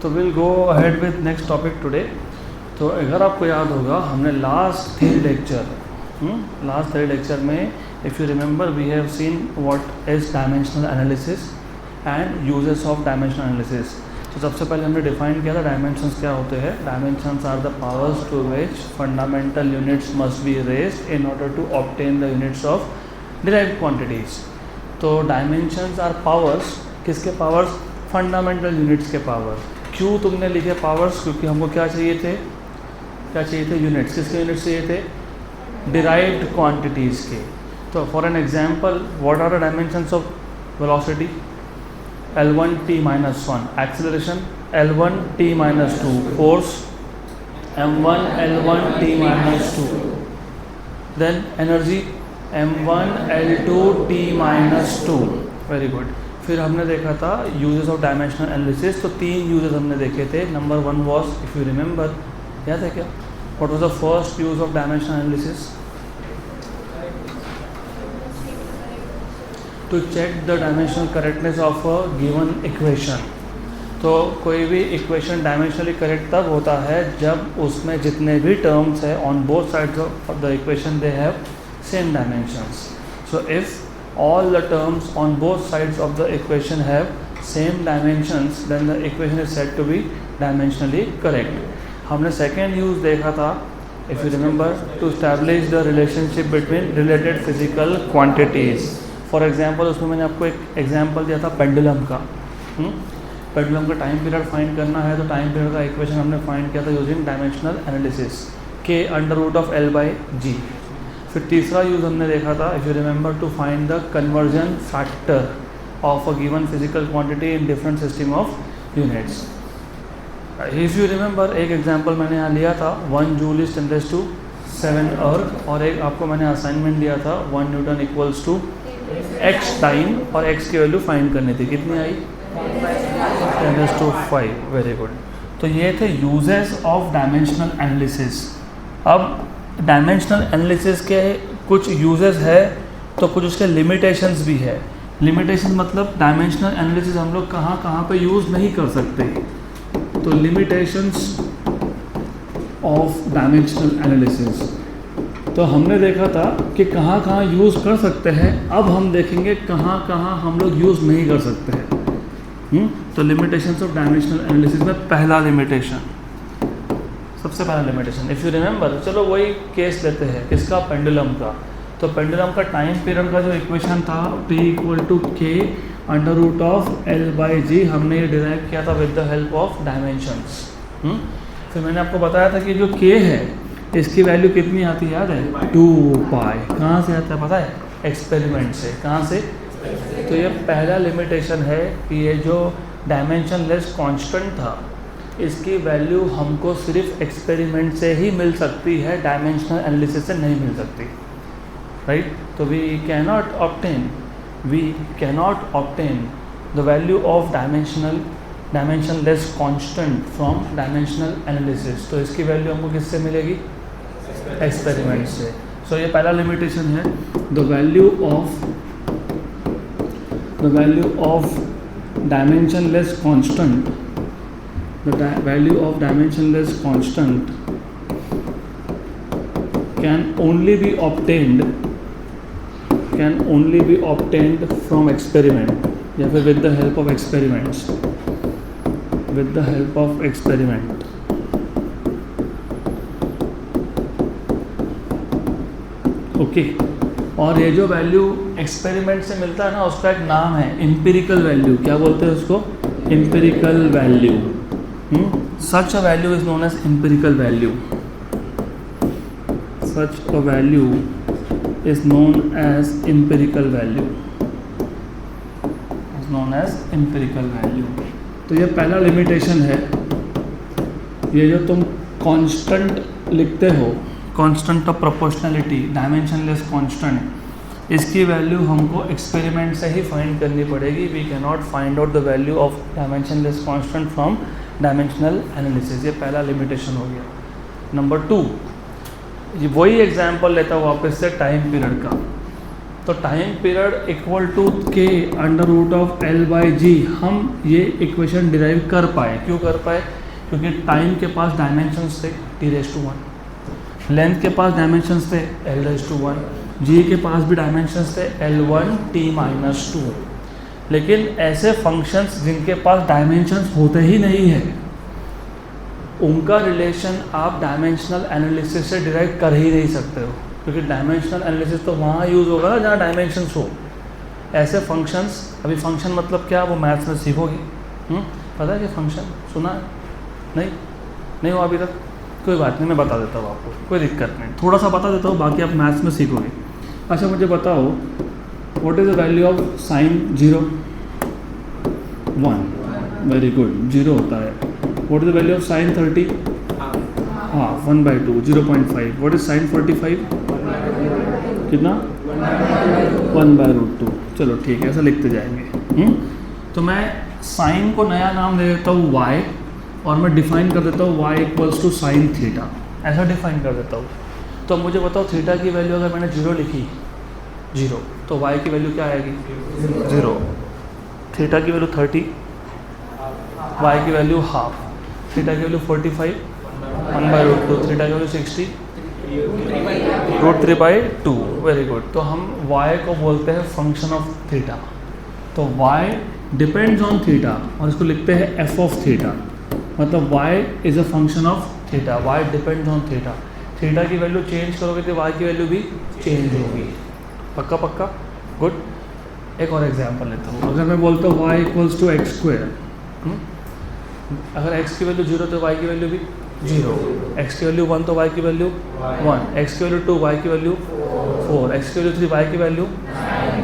तो will go ahead with next topic today. तो अगर आपको याद होगा हमने लास्ट थ्री लेक्चर में if you remember we have seen what is dimensional analysis and uses of dimensional analysis. तो सबसे पहले हमने डिफाइन किया था डायमेंशंस क्या होते हैं। Dimensions are the powers to which fundamental units must be raised in order to obtain the units of derived quantities. तो डायमेंशंस आर पावर्स, किसके पावर्स? फंडामेंटल यूनिट्स के पावर। क्यों तुमने लिखे पावर्स? क्योंकि हमको क्या चाहिए थे यूनिट्स। किसके यूनिट्स चाहिए थे? डिराइव्ड क्वांटिटीज़ के। तो for an example what are the dimensions of velocity? L1t - 1, acceleration L1t - 2, force m1 L1t - 2, then energy m1 L2t - 2। Very good. फिर हमने देखा था यूजेस ऑफ डायमेंशनल एनालिसिस। तो तीन यूजेस हमने देखे थे। Number one was, if you remember, याद है क्या? What was the first use of dimensional analysis? To check the dimensional correctness of a given equation. तो कोई भी इक्वेशन डायमेंशनली करेक्ट तब होता है जब उसमें जितने भी टर्म्स है on both sides of the equation they have same dimensions. So if all the terms on both sides of the equation have same dimensions then the equation is said to be dimensionally correct। हमने second use देखा था, if you remember, to establish the relationship between related physical quantities। for example उसमें मैंने आपको एक example दिया था pendulum का। पेंडुलम का टाइम पीरियड फाइंड करना है तो टाइम पीरियड का इक्वेशन हमने फाइंड किया था यूजिंग डायमेंशनल एनालिसिस के √L/g। फिर तीसरा यूज़ हमने देखा था, if you remember, to find the conversion factor of a given physical quantity in different system of units. If you remember एक एग्जांपल मैंने यहाँ लिया था 1 जूल इज 10⁻⁷ अर्थ, और एक आपको मैंने असाइनमेंट दिया था 1 newton equals to x time, और x की वैल्यू फाइंड करनी थी। कितनी आई? 10⁵ वेरी गुड। तो ये थे यूजेस ऑफ डायमेंशनल एनालिसिस। अब डायमेंशनल एनालिसिस के कुछ यूजेस है तो कुछ उसके लिमिटेशंस भी है। लिमिटेशन मतलब डायमेंशनल एनालिसिस हम लोग कहाँ कहाँ पे यूज़ नहीं कर सकते। तो लिमिटेशंस ऑफ डायमेंशनल एनालिसिस तो हमने देखा था कि कहाँ कहाँ यूज़ कर सकते हैं। अब हम देखेंगे कहाँ कहाँ हम लोग यूज़ नहीं कर सकते हैं। तो लिमिटेशंस ऑफ डायमेंशनल एनालिसिस में पहला लिमिटेशन, सबसे पहला लिमिटेशन, इफ़ यू रिमेंबर, चलो वही केस लेते हैं, किसका? पेंडुलम का। तो पेंडुलम का टाइम पीरियड का जो इक्वेशन था T = K √L/g, हमने ये डिराइव किया था with the help of dimensions. फिर मैंने आपको बताया था कि जो K है इसकी वैल्यू कितनी आती है, याद है? 2π। कहाँ से आता है पता है? एक्सपेरिमेंट से। कहाँ से? तो ये पहला लिमिटेशन है कि ये जो डायमेंशन लेस कांस्टेंट था इसकी वैल्यू हमको सिर्फ एक्सपेरिमेंट से ही मिल सकती है, डायमेंशनल एनालिसिस से नहीं मिल सकती, राइट? तो we cannot obtain the value of dimensionless constant from dimensional analysis. तो इसकी वैल्यू हमको किससे मिलेगी? एक्सपेरिमेंट से। सो ये पहला लिमिटेशन है, the value of dimensionless constant, the value of dimensionless constant can only be obtained from experiment, या फिर with the help of experiments, okay. और ये जो वैल्यू एक्सपेरिमेंट से मिलता है ना उसका एक नाम है एम्पिरिकल वैल्यू। क्या बोलते हैं उसको? Empirical value. Such a value is known as empirical value. Such a value is known as empirical value. तो ये पहला लिमिटेशन है। ये जो तुम कांस्टेंट लिखते हो, constant of proportionality, dimensionless constant, इसकी वैल्यू हमको एक्सपेरिमेंट से ही फाइंड करनी पड़ेगी। We can not find out the value of dimensionless constant from dimensional analysis. ये पहला लिमिटेशन हो गया। नंबर 2, ये वही एग्जांपल लेता हूँ वापस से टाइम पीरियड का। तो time period equal to K under root of L by G, हम ये इक्वेशन डिराइव कर पाए। क्यों कर पाए? क्योंकि टाइम के पास डायमेंशंस थे t⁻⁴, लेंथ के पास डायमेंशंस थे l⁻⁴, जी के पास भी डायमेंशंस थे l1 t-2। लेकिन ऐसे फंक्शंस जिनके पास डायमेंशंस होते ही नहीं है, उनका रिलेशन आप डायमेंशनल एनालिसिस से डिराइव कर ही नहीं सकते हो, क्योंकि डायमेंशनल एनालिसिस तो वहाँ यूज़ होगा ना जहाँ डायमेंशंस हो। ऐसे फंक्शंस, अभी फंक्शन मतलब क्या वो मैथ्स में सीखोगे। पता है कि फंक्शन सुना है? नहीं हुआ अभी तक? कोई बात नहीं, मैं बता देता हूँ आपको, कोई दिक्कत नहीं, थोड़ा सा बता देता हूँ, बाकी आप मैथ्स में सीखोगे। अच्छा मुझे बताओ, what is the value of sine 0? 1। Very good, 0 होता है। What is the value of sine 30? हाँ 1/2, 0.5। What is sine 45? कितना? 1/√2। चलो ठीक है, ऐसा लिखते जाएंगे। तो मैं साइन को नया नाम दे देता हूँ y, और मैं डिफाइन कर देता हूँ y equals to sine theta, ऐसा डिफाइन कर देता हूँ। तो मुझे बताओ थीटा की वैल्यू अगर मैंने 0 लिखी, 0, तो y की वैल्यू क्या आएगी? 0। थीटा की वैल्यू 30, y की वैल्यू हाफ, थीटा की वैल्यू 45, 1/√2, थीटा की वैल्यू 60, √3/2। Very good. तो हम y को बोलते हैं फंक्शन ऑफ थीटा। तो y डिपेंड्स ऑन थीटा, और इसको लिखते हैं f ऑफ थीटा, मतलब y is a function of theta, y depends on theta. Theta की वैल्यू चेंज करोगे तो y की वैल्यू भी चेंज होगी। पक्का? गुड। एक और एग्जांपल लेता हूँ। अगर मैं बोलता हूँ y इक्वल्स टू x², अगर x की वैल्यू 0 तो y की वैल्यू भी 0, x की वैल्यू 1 तो y की वैल्यू 1, x की वैल्यू 2 y की वैल्यू 4, x की वैल्यू 3 y की वैल्यू,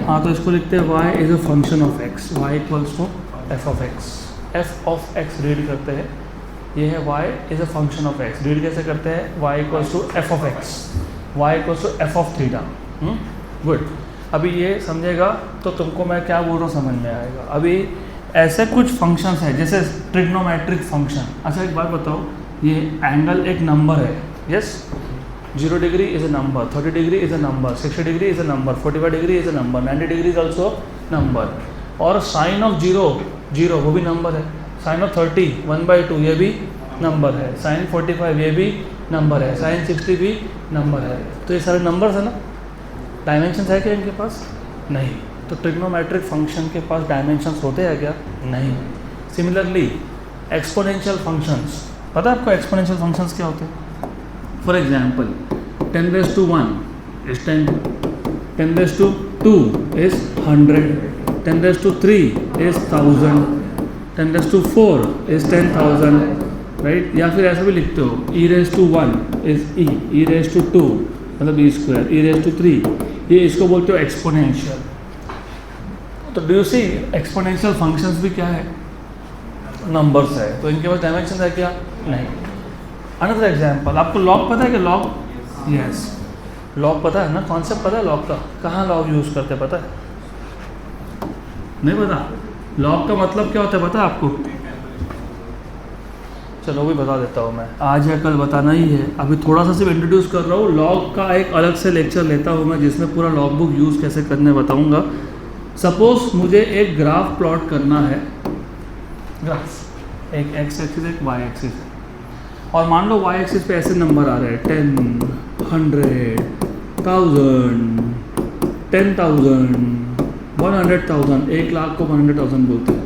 हाँ तो इसको लिखते हैं y is a function of x, y equals to f of x। f of x read करते हैं, ये है y is a function of x। Read कैसे करते हैं? y equals to f of x, y equals to f of theta. Good. अभी ये समझेगा तो तुमको मैं क्या बोल रहा हूँ समझ में आएगा। अभी ऐसे कुछ फंक्शंस हैं जैसे ट्रिग्नोमेट्रिक फंक्शन। अच्छा एक बात बताओ, ये एंगल एक नंबर है, yes? 0 degree is a number, 30 degree is a number, 60 degree is a number, 45 degree is a number, 90 degree is also number. और साइन ऑफ 0 वो भी नंबर है, साइन ऑफ 30 1/2 ये भी नंबर है, साइन 45 ये भी नंबर है, साइन 60 भी नंबर है। तो ये सारे नंबर्स है ना? डायमेंशंस है क्या इनके पास? नहीं। तो ट्रिग्नोमेट्रिक फंक्शन के पास डायमेंशंस होते हैं क्या? नहीं। सिमिलरली एक्सपोनेंशियल फंक्शंस, पता है आपको एक्सपोनेंशियल फंक्शंस क्या होते हैं? For example 10⁻⁴ is 10, 10⁻² is 100, 10⁻³ is 1000, 10⁻⁴ is 10,000, right? या फिर ऐसा भी लिखते हो e⁻⁴ इज e⁻² मतलब e², e⁻3, ये इसको बोलते हो एक्सपोनेंशियल। तो do you see exponential functions भी क्या है? नंबर्स है। तो इनके पास डायमेंशन है क्या? नहीं। अनदर एग्जांपल, आपको लॉग पता है कि लॉग? यस, लॉग पता है ना, कॉन्सेप्ट पता है लॉग का? कहाँ लॉग यूज़ करते हैं पता है? नहीं पता? लॉग का मतलब क्या होता है पता है आपको? चलो वो भी बता देता हूँ मैं, आज या कल बताना ही है। अभी थोड़ा सा सिर्फ इंट्रोड्यूस कर रहा हूँ। लॉग का एक अलग से लेक्चर लेता हूँ मैं, जिसमें पूरा लॉग बुक यूज़ कैसे करने बताऊँगा। सपोज़ मुझे एक ग्राफ प्लॉट करना है, ग्राफ एक एक्स एक्सिस एक वाई एक्सिस है, और मान लो वाई एक्सिस पे ऐसे नंबर आ रहे हैं 10, 100, 1000, 10,000, 100,000, 1,00,000 को 100,000 बोलते हैं,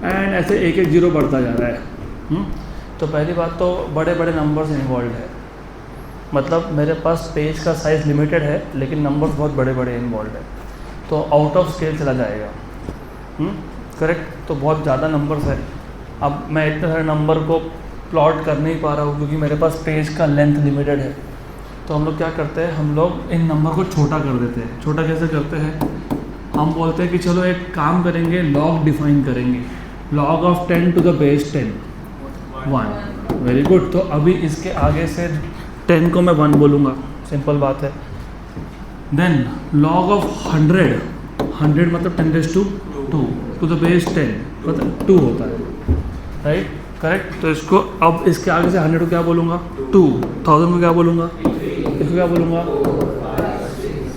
एंड ऐसे एक एक जीरो बढ़ता जा रहा है। तो पहली बात तो बड़े बड़े नंबर्स इन्वॉल्व है, मतलब मेरे पास पेज का साइज़ लिमिटेड है लेकिन नंबर्स बहुत बड़े बड़े इन्वॉल्व है, तो आउट ऑफ स्केल चला जाएगा। करेक्ट? तो बहुत ज़्यादा नंबर्स है। अब मैं इतने सारे नंबर को प्लॉट कर नहीं पा रहा हूँ क्योंकि मेरे पास पेज का लेंथ लिमिटेड है। तो हम लोग क्या करते हैं, हम लोग इन नंबर को छोटा कर देते हैं। छोटा कैसे करते हैं? हम बोलते हैं कि चलो एक काम करेंगे, लॉग डिफाइन करेंगे, log of 10 to the base 10, 1। Very good. तो अभी इसके आगे से 10 को मैं 1 बोलूँगा, सिंपल बात है। देन लॉग ऑफ 100, 100 मतलब 10⁻², to the base 10 मतलब 2 होता है, राइट? करेक्ट? तो इसको अब इसके आगे से 100 को क्या बोलूँगा? 2, 1000 को क्या बोलूँगा? इसको क्या बोलूँगा?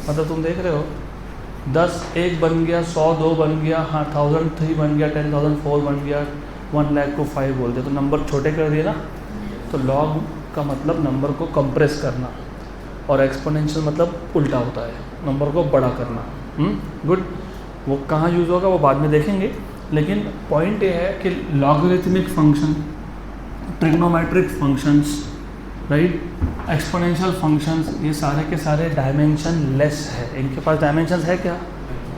मतलब तुम देख रहे हो 10 1 बन गया, 100 2 बन गया, हाँ 1000 3 बन गया, 10,000 4 बन गया, 1 लाख को 5 बोल दिया, तो नंबर छोटे कर दिए ना। तो लॉग का मतलब नंबर को कंप्रेस करना, और एक्सपोनेंशियल मतलब उल्टा होता है, नंबर को बड़ा करना। गुड। वो कहाँ यूज़ होगा वो बाद में देखेंगे, लेकिन पॉइंट ये है कि logarithmic function, trigonometric functions, right, exponential functions, ये सारे के सारे डायमेंशन लेस है। इनके पास डायमेंशन है क्या?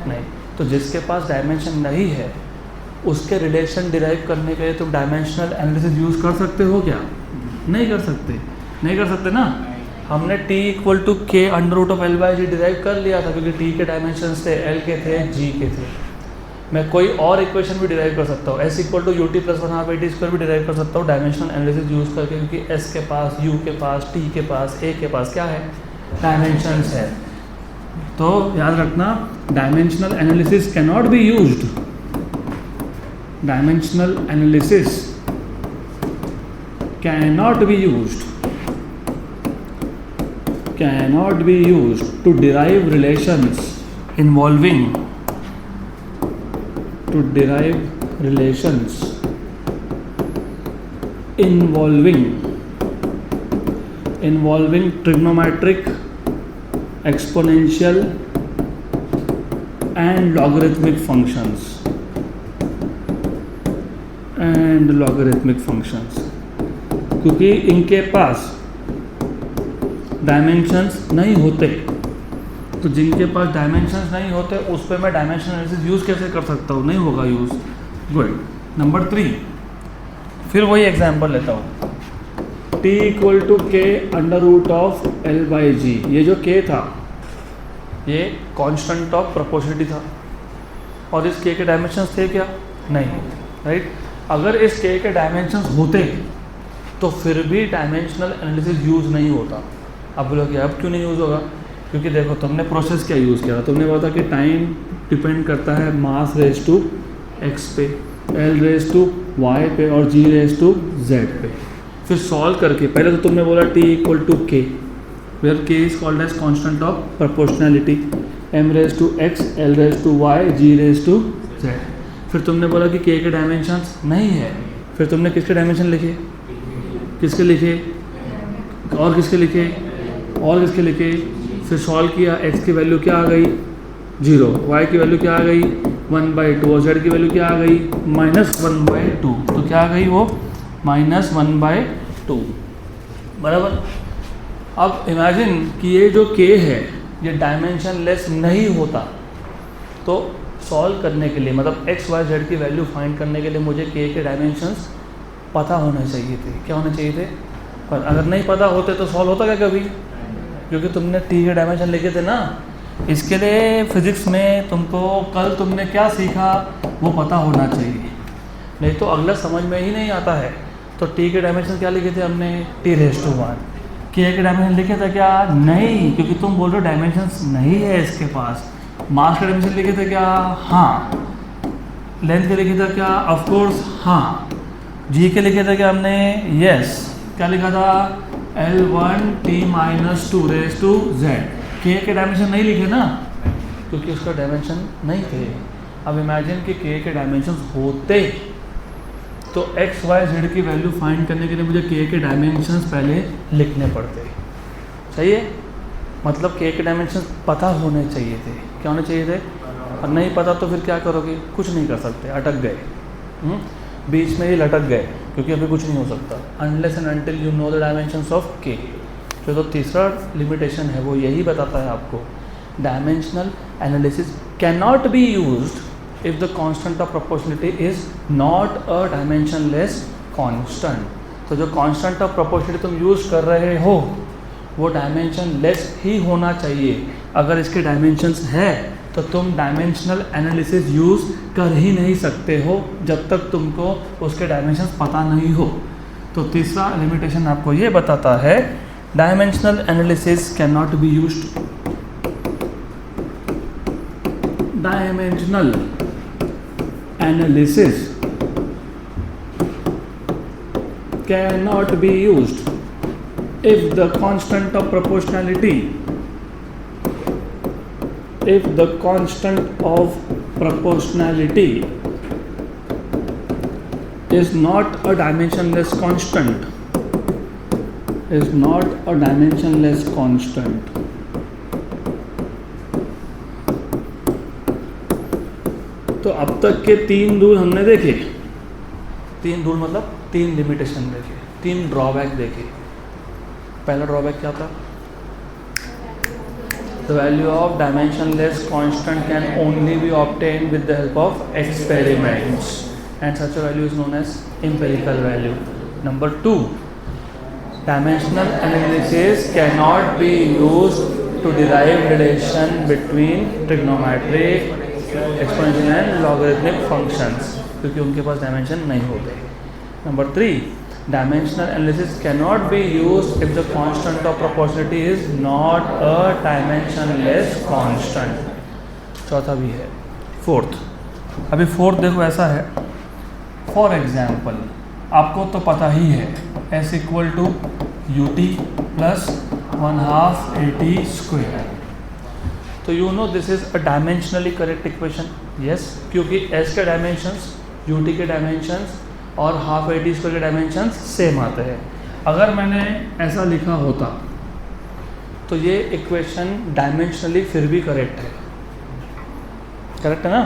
नहीं। तो जिसके पास डायमेंशन नहीं है उसके रिलेशन डिराइव करने के लिए तुम डायमेंशनल एनालिसिस यूज़ कर सकते हो क्या? नहीं कर सकते, नहीं कर सकते ना। हमने t equal to K under root of L by G derive कर लिया था, क्योंकि t के डायमेंशंस थे, l के थे, g के थे। मैं कोई और इक्वेशन भी डिराइव कर सकता हूँ, s equal to U T plus 1 half A T square भी डिराइव कर सकता हूँ डायमेंशनल एनालिसिस यूज़ करके, क्योंकि s के पास, u के पास, t के पास, a के पास क्या है? डायमेंशंस है। तो याद रखना, dimensional analysis can not be used, dimensional analysis cannot be used to derive relations involving trigonometric, exponential and logarithmic functions, क्योंकि इनके पास डायमेंशंस नहीं होते। तो जिनके पास डायमेंशंस नहीं होते उस पर मैं डायमेंशनल एनालिसिस यूज़ कैसे कर सकता हूँ? नहीं होगा यूज़। गुड। नंबर 3, फिर वही एग्जांपल लेता हूँ, t equal to K under root of L by G. ये जो k था ये कांस्टेंट ऑफ प्रोपोर्शनलिटी था, और इस k के डायमेंशंस थे क्या? नहीं, राइट। अगर इस k के डायमेंशंस होते तो फिर भी डायमेंशनल एनालिसिस यूज़ नहीं होता। अब बोलोगे अब क्यों नहीं यूज़ होगा? क्योंकि देखो तुमने प्रोसेस क्या यूज़ किया था, तुमने बोला था कि टाइम डिपेंड करता है मास रेज टू x पे, l रेज टू y पे और g रेज टू z पे। फिर सॉल्व करके पहले तो तुमने बोला t equal to K, where k is called as constant of proportionality, m raise to x, l raise to y, g raise to z। फिर तुमने बोला कि k के डायमेंशंस नहीं है, फिर तुमने किसके डायमेंशन लिखे? किसके लिखे? और किसके लिखे? और किसके लिखे? फिर सॉल्व किया, x की वैल्यू क्या आ गई? 0, y की वैल्यू क्या आ गई? 1/2, और z की वैल्यू क्या आ गई? -1/2। तो क्या आ गई वो? -1/2, बराबर। अब इमेजिन कि ये जो k है ये डायमेंशन लेस नहीं होता, तो सॉल्व करने के लिए, मतलब x y z की वैल्यू फाइंड करने के लिए मुझे k के डायमेंशंस पता होने चाहिए थे। क्या होने चाहिए थे? पर अगर नहीं पता होते तो सॉल्व होता क्या कभी? क्योंकि तुमने t के डायमेंशन लिखे थे ना। इसके लिए फिज़िक्स में तुमको कल तुमने क्या सीखा वो पता होना चाहिए, नहीं तो अगला समझ में ही नहीं आता है। तो t के डायमेंशन क्या लिखे थे हमने? t⁻1। k के डायमेंशन लिखे थे क्या? नहीं, क्योंकि तुम बोल रहे हो डायमेंशंस नहीं है इसके पास। मास के डायमेंशन लिखे थे क्या? हाँ। लेंथ के लिखे था क्या? ऑफकोर्स हाँ। जी के लिखे थे क्या हमने? यस। क्या लिखा था? L1t-2 raise to z। k के डायमेंशन नहीं लिखे ना, क्योंकि उसका डायमेंशन नहीं थे। अब इमेजिन कि k के डायमेंशन होते तो x y z की वैल्यू फाइंड करने के लिए मुझे k के डायमेंशंस पहले लिखने पड़ते। सही है? मतलब k के डायमेंशंस पता होने चाहिए थे। क्या होने चाहिए थे? और नहीं पता तो फिर क्या करोगे? कुछ नहीं कर सकते, अटक गए, बीच में ही लटक गए, क्योंकि अभी कुछ नहीं हो सकता unless and until you know the dimensions of k। जो तीसरा लिमिटेशन है वो यही बताता है आपको, dimensional analysis can not be used if the constant of proportionality is not a dimensionless constant. तो जो कांस्टेंट ऑफ प्रोपोर्शनलिटी तुम यूज़ कर रहे हो वो डायमेंशन लेस ही होना चाहिए। अगर इसके डायमेंशंस है तो तुम डायमेंशनल एनालिसिस यूज़ कर ही नहीं सकते हो जब तक तुमको उसके डायमेंशंस पता नहीं हो। तो तीसरा लिमिटेशन आपको ये बताता है, dimensional analysis can not be used, dimensional analysis can not be used if the constant of proportionality if the constant of proportionality is not a dimensionless constant, तो अब तक के 3 रूल हमने देखे, 3 रूल मतलब 3 लिमिटेशन देखे, 3 ड्रॉबैक देखे। पहला ड्रॉबैक क्या था? The value of dimensionless constant can only be obtained with the help of experiments, and such a value is known as empirical value. Number 2, dimensional analysis cannot be used to derive relation between trigonometric, exponential and logarithmic functions, क्योंकि उनके पास dimension नहीं होते। Number 3, dimensional analysis cannot be used if the constant of proportionality is not a dimensionless constant। चौथा भी है। Fourth, अभी fourth देखो ऐसा है, फॉर एग्जाम्पल आपको तो पता ही है S equal to ut plus 1/2 at square, तो you know this is a dimensionally correct equation. Yes, क्योंकि S के डायमेंशंस, ut के डायमेंशंस और 1/2 at स्क्वायर के डायमेंशंस सेम आते हैं। अगर मैंने ऐसा लिखा होता तो ये इक्वेशन डायमेंशनली फिर भी करेक्ट है, करेक्ट है ना?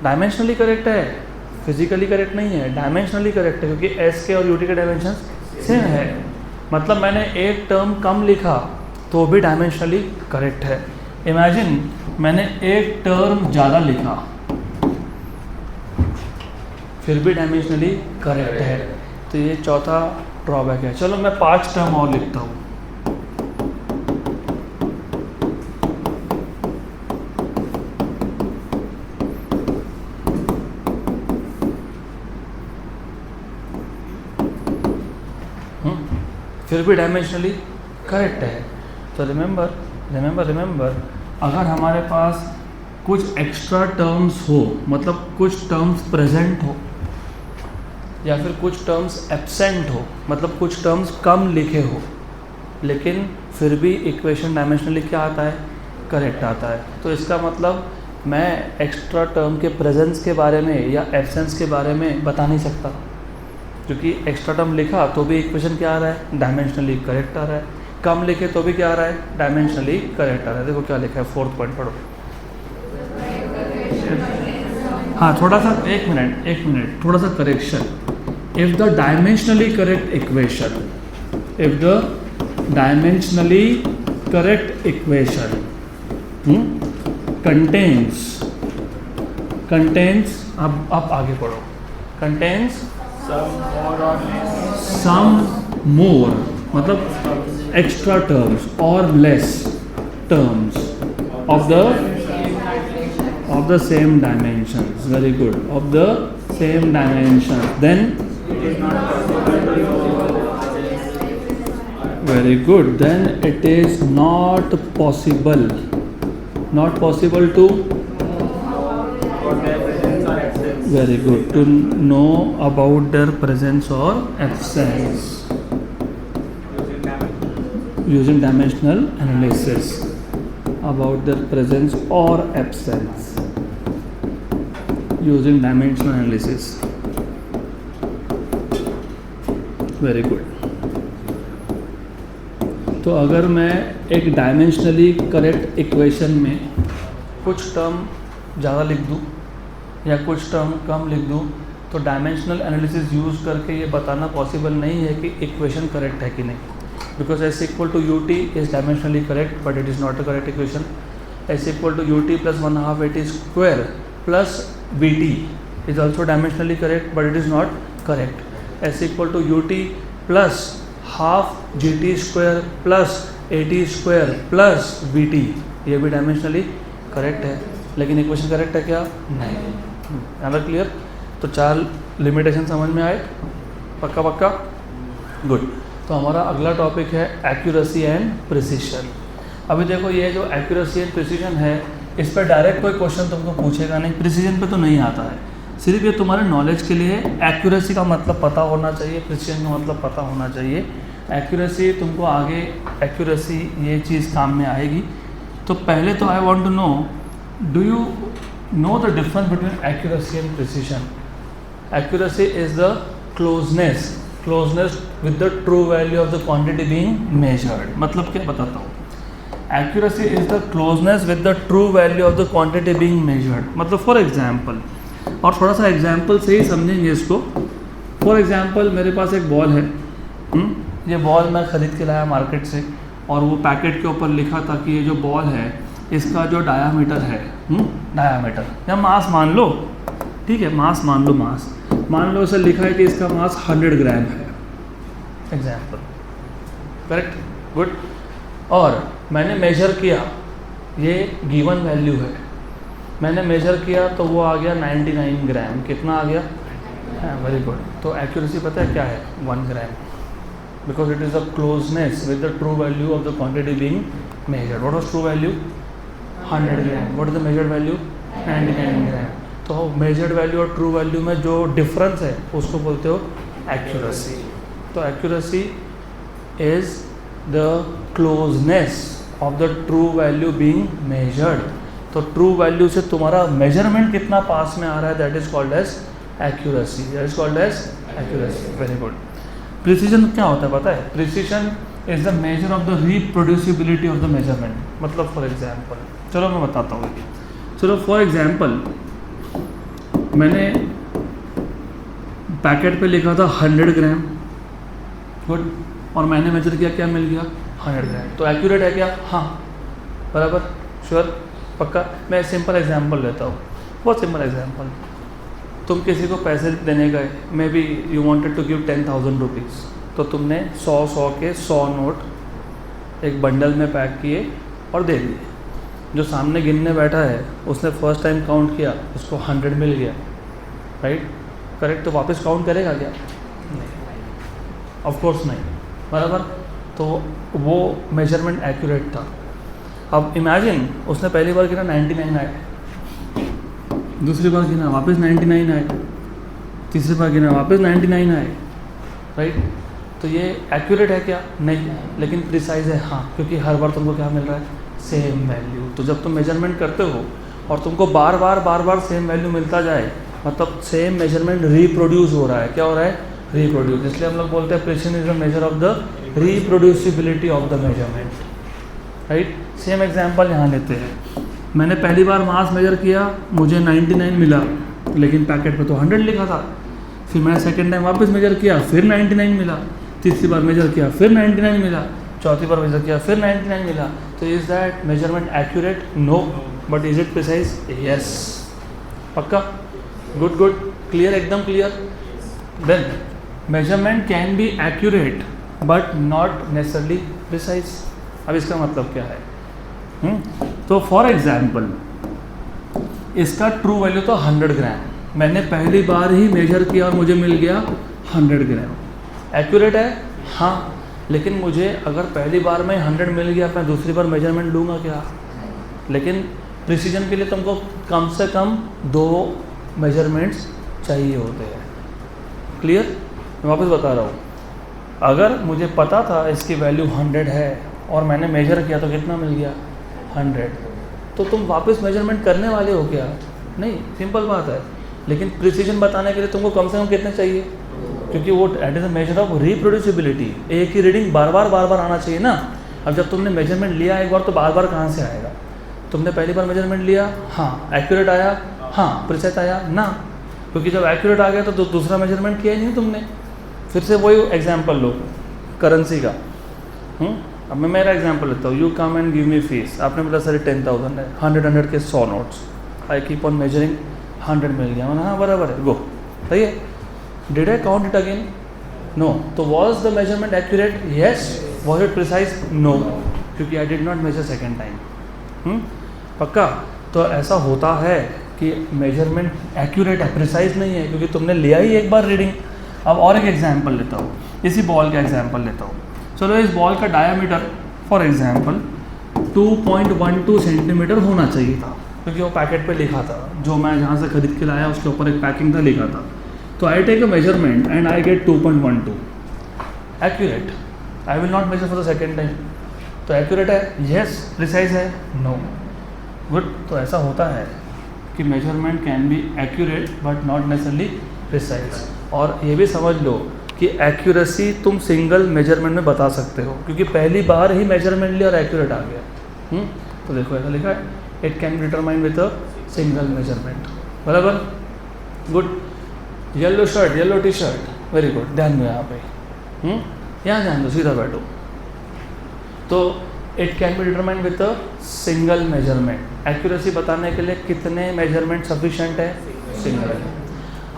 डायमेंशनली करेक्ट है, फिजिकली करेक्ट नहीं है, डायमेंशनली करेक्ट है, क्योंकि S के और ut के डायमेंशंस सेम है। मतलब मैंने एक टर्म कम लिखा तो भी डायमेंशनली करेक्ट है। इमेजिन मैंने एक टर्म ज़्यादा लिखा फिर भी डायमेंशनली करेक्ट है, तो ये चौथा ड्रॉबैक है। चलो मैं 5 टर्म और लिखता हूँ। फिर भी डायमेंशनली करेक्ट है। तो रिमेंबर अगर हमारे पास कुछ एक्स्ट्रा टर्म्स हो, मतलब कुछ टर्म्स प्रेजेंट हो या फिर कुछ टर्म्स एब्सेंट हो, मतलब कुछ टर्म्स कम लिखे हो, लेकिन फिर भी इक्वेशन डायमेंशनली क्या आता है? करेक्ट आता है। तो इसका मतलब मैं एक्स्ट्रा टर्म के प्रेजेंस के बारे में या एब्सेंस के बारे में बता नहीं सकता, क्योंकि एक्स्ट्रा टर्म लिखा तो भी इक्वेशन क्या आ रहा है? डायमेंशनली करेक्ट आ रहा है। कम लिखे तो भी क्या आ रहा है? डायमेंशनली करेक्ट आ रहा है। देखो क्या लिखा है, 4th पॉइंट पढ़ो। हाँ, थोड़ा सा एक मिनट थोड़ा सा correction. If the dimensionally correct equation contains अब आगे पढ़ो, कंटेन्स सम मोर, मतलब एक्स्ट्रा टर्म्स और less terms of the same dimensions. Very good. Of the same dimensions, then very good, then it is not possible to very good to know about their presence or absence using dimensional analysis, about their presence or absence using dimensional analysis. Very good. तो अगर मैं एक dimensionally correct equation में कुछ term ज़्यादा लिख दूँ या कुछ टर्म कम लिख दूँ, तो डायमेंशनल एनालिसिस यूज़ करके ये बताना पॉसिबल नहीं है कि इक्वेशन करेक्ट है कि नहीं, because S equal to ut is dimensionally correct but it is not a correct equation. S equal to ut plus 1/2 at square plus bt is also dimensionally correct but it is not correct. S equal to ut plus half gt square plus at square plus bt, ये भी dimensionally correct है, लेकिन equation correct है क्या? नहीं। यहाँ clear? तो 4 limitation समझ में आए? पक्का? गुड। तो हमारा अगला टॉपिक है एक्यूरेसी एंड प्रिसीशन। अभी देखो ये जो एक्यूरेसी एंड प्रिसीशन है, इस पर डायरेक्ट कोई क्वेश्चन तुमको पूछेगा नहीं, प्रिसीजन पे तो नहीं आता है। सिर्फ ये तुम्हारे नॉलेज के लिए, एक्यूरेसी का मतलब पता होना चाहिए, प्रिसीजन का मतलब पता होना चाहिए। एक्यूरेसी तुमको आगे, एक्यूरेसी ये चीज़ काम में आएगी, तो पहले तो I want to know, do you know the difference between accuracy and precision? Accuracy is the closeness with the true value of the quantity being measured. मतलब क्या बताता हूँ, accuracy is the closeness with the true value of the quantity being measured. मतलब for example, और थोड़ा सा example से ही समझेंगे इसको। फॉर एग्जांपल मेरे पास एक बॉल है, ये बॉल मैं ख़रीद के लाया मार्केट से, और वो पैकेट के ऊपर लिखा था कि ये जो बॉल है इसका जो डायामीटर है, डायामीटर या मास मान लो, ठीक है, मास मान लो इसे लिखा है कि इसका मास 100 ग्राम है, एग्जाम्पल, करेक्ट, गुड। और मैंने मेजर किया, ये गिवन वैल्यू है, मैंने मेजर किया तो वो आ गया 99 ग्राम। कितना आ गया? Very good. तो एक्यूरेसी पता है क्या है? 1 gram, because it is the closeness with the true value of the quantity being measured. What was true value? 100 gram. What is the measured value? 99 gram. तो मेजर्ड वैल्यू और true value में जो difference है उसको बोलते हो accuracy. तो accuracy is the closeness of the true value being measured. तो ट्रू वैल्यू से तुम्हारा मेजरमेंट कितना पास में आ रहा है, that is called as accuracy, that is called as accuracy. Very good. Precision क्या होता है पता है? Precision is the measure of the reproducibility of the measurement. मतलब फॉर एग्जांपल, चलो मैं बताता हूँ। चलो फॉर एग्जांपल, मैंने पैकेट पे लिखा था 100 ग्राम, गुड, और मैंने मेजर किया, क्या मिल गया? 100 ग्राम। तो एक्यूरेट है क्या? हाँ, बराबर, श्योर, पक्का। मैं सिंपल एग्जांपल लेता हूँ, बहुत सिंपल एग्जांपल। तुम किसी को पैसे देने गए, maybe you wanted to give 10,000 rupees, तो तुमने 100 के 100 नोट एक बंडल में पैक किए और दे दिए। जो सामने गिनने बैठा है उसने फर्स्ट टाइम काउंट किया, उसको 100 मिल गया, राइट, करेक्ट। तो वापस काउंट करेगा क्या? नहीं, ऑफ कोर्स नहीं, बराबर। तो वो मेजरमेंट एक्यूरेट था। अब इमेजिन उसने पहली बार गिना 99 आए, दूसरी बार गिना वापस 99 आए, तीसरी बार गिना वापस 99 आए, राइट। तो ये एक्यूरेट है क्या? नहीं, लेकिन प्रिसाइज है, हाँ, क्योंकि हर बार तुमको क्या मिल रहा है? Same value. तो जब तुम मेजरमेंट करते हो और तुमको बार बार सेम वैल्यू मिलता जाए, मतलब सेम मेजरमेंट रिप्रोड्यूस हो रहा है। क्या हो रहा है? रिप्रोड्यूस। इसलिए हम लोग बोलते हैं precision is the measure of the reproducibility of the measurement, right. Same example यहाँ लेते हैं। मैंने पहली बार मास मेजर किया, मुझे 99 मिला, लेकिन पैकेट पे तो 100 लिखा था। फिर मैंने सेकेंड टाइम वापस मेजर किया, फिर 99 मिला, तीसरी बार मेजर किया, फिर 99 मिला, चौथी बार मेजर किया, फिर 99 मिला। तो is that measurement accurate? No, but is it precise? Yes, पक्का, गुड गुड, क्लियर, एकदम clear. Then measurement can be accurate but not necessarily precise. अब इसका मतलब क्या है? तो फॉर एग्जाम्पल, इसका ट्रू वैल्यू तो 100 ग्राम, मैंने पहली बार ही मेजर किया और मुझे मिल गया 100 ग्राम। एक्यूरेट है? हाँ, लेकिन मुझे अगर पहली बार में 100 मिल गया, मैं दूसरी बार मेजरमेंट लूँगा क्या? लेकिन प्रिसीजन के लिए तुमको कम से कम 2 मेजरमेंट्स चाहिए होते हैं। क्लियर? मैं वापस बता रहा हूँ, अगर मुझे पता था इसकी वैल्यू 100 है और मैंने मेजर किया तो कितना मिल गया? 100। तो तुम वापस मेजरमेंट करने वाले हो क्या? नहीं, सिंपल बात है। लेकिन प्रिसीजन बताने के लिए तुमको कम से कम कितने चाहिए? क्योंकि वो it is a measure of reproducibility. एक ही रीडिंग बार बार आना चाहिए ना। अब जब तुमने मेजरमेंट लिया एक बार, तो बार बार कहाँ से आएगा? तुमने पहली बार मेजरमेंट लिया, हाँ, एक्यूरेट आया, हाँ, प्रिसाइज आया ना, क्योंकि जब एक्यूरेट आ गया तो दूसरा मेजरमेंट किया ही नहीं तुमने। फिर से वही एग्जाम्पल लो करेंसी का। अब मैं मेरा एग्जांपल लेता हूँ। You come and give me fees, आपने बोला सर 10,000 है, 100 के 100 notes, I keep on measuring, 100 मिल गया, मैंने हाँ बराबर है, गो, सही है। Did I count it again? No. तो was the measurement accurate? Yes. Was it precise? No, क्योंकि I did not measure second time. पक्का? तो ऐसा होता है कि मेजरमेंट एक्यूरेट है, प्रिसाइज नहीं है, क्योंकि तुमने लिया ही एक बार रीडिंग। अब और एक एग्जाम्पल लेता हूँ, इसी बॉल का एग्जाम्पल लेता हूँ। चलो, इस बॉल का डायामीटर फॉर एग्जांपल 2.12 सेंटीमीटर होना चाहिए था, क्योंकि वो पैकेट पे लिखा था, जो मैं जहाँ से खरीद के लाया उसके ऊपर एक पैकिंग था, लिखा था। तो I take a measurement and I get 2.12 accurate. I will not measure for the second time, तो एक्यूरेट है, यस। प्रिसाइज है, नो। गुड। तो ऐसा होता है कि measurement can be accurate but not necessarily precise. और ये भी समझ लो कि एक्यूरेसी तुम सिंगल मेजरमेंट में बता सकते हो, क्योंकि पहली बार ही मेजरमेंट लिया और एक्यूरेट आ गया। तो देखो ऐसा लिखा है, it can be determined with a single measurement. बराबर। Good. Yellow shirt, yellow T shirt, very good. ध्यान दो यहाँ पे, यहाँ ध्यान दो, सीधा बैठो। तो it can be determined with a single measurement. Accuracy बताने के लिए कितने मेजरमेंट सफिशिएंट है? सिंगल।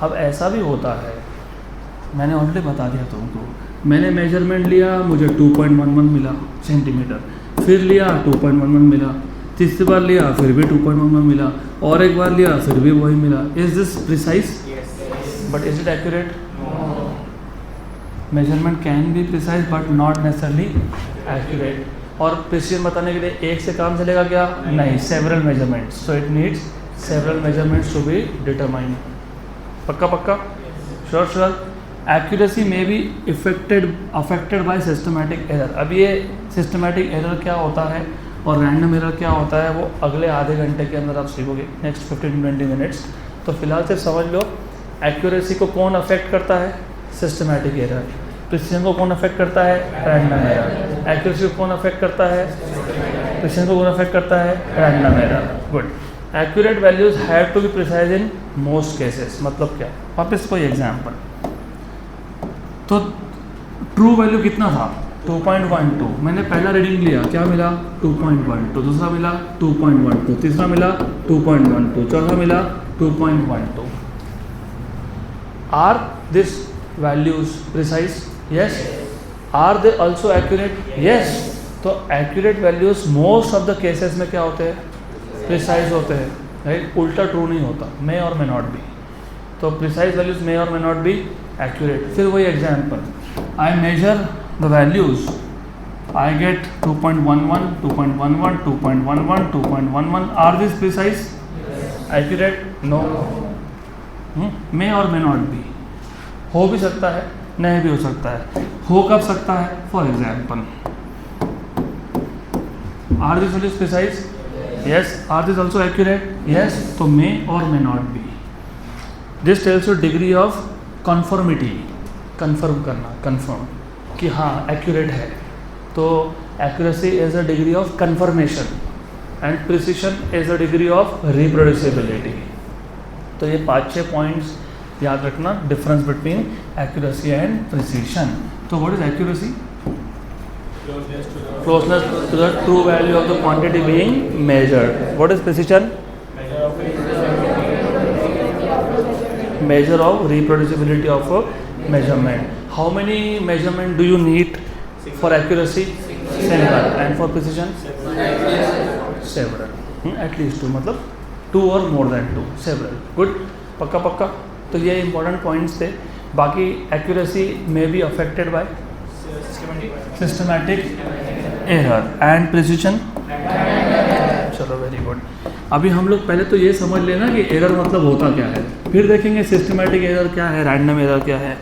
अब ऐसा भी होता है, मैंने ऑलरेडी बता दिया तुमको, मैंने मेजरमेंट लिया, मुझे 2.11 मिला सेंटीमीटर, फिर लिया 2.11 मिला, तीसरी बार लिया फिर भी 2.11 मिला, और एक बार लिया फिर भी वही मिला। Is this precise? But is it accurate? Measurement can be precise but not necessarily accurate. और प्रिसीजन बताने के लिए एक से काम चलेगा क्या? नहीं, several measurements. So it needs several measurements to be determined. पक्का पक्का? Sure sure. एक्यूरेसी में भी अफेक्टेड बाय सिस्टमैटिक एरर। अब ये सिस्टमैटिक एरर क्या होता है और रैंडम एरर क्या होता है वो अगले आधे घंटे के अंदर आप सीखोगे, नेक्स्ट 15-20 मिनट्स। तो फिलहाल सिर्फ समझ लो, एक्यूरेसी को कौन अफेक्ट करता है? Systematic error. प्रिसीजन को कौन अफेक्ट करता है? Random error. एक्यूरेसी को कौन अफेक्ट करता है? प्रिसीजन को कौन अफेक्ट करता है? Random error. Good. Accurate values have to be precise in most cases. मतलब क्या? वापस कोई एग्जाम्पल। तो ट्रू वैल्यू कितना था? 2.12। मैंने पहला रीडिंग लिया, क्या मिला? 2.12। दूसरा मिला 2.12, तीसरा मिला 2.12, चौथा मिला 2.12। Are this values precise? Yes. Are they also accurate? Yes. तो accurate values most of the cases में क्या होते हैं? प्रिसाइज होते हैं, राइट? उल्टा ट्रू नहीं होता, may or may not be. तो precise values may or may not be accurate. फिर वही example, I measure the values, I get 2.11, 2.11, 2.11, 2.11। Are this precise? Accurate? No. May or may not B. हो भी सकता है, नहीं भी हो सकता है। हो कब सकता है? For example, are this values precise? Yes. Are this also accurate? Yes. तो may or may not be. This tells you degree of conformity. Confirm करना, कन्फर्म कि हाँ एक्यूरेट है। तो accuracy is a degree of confirmation and precision is a degree of reproducibility. तो ये 5-6 points याद रखना, difference between accuracy and precision. तो what is accuracy? Closeness to the true value of the quantity being measured. What is precision? Measure of reproducibility of a measurement. How many measurement do you need for accuracy? Single. And for precision? Several. At least 2, मतलब 2 or more than 2. Several. Good. पक्का पक्का। तो ये important points थे। बाकी accuracy may be affected by systematic error and precision. चलो very good. अभी हम लोग पहले तो ये समझ लेना कि एरर मतलब होता क्या है, फिर देखेंगे सिस्टमैटिक एरर क्या है, रैंडम एरर क्या है।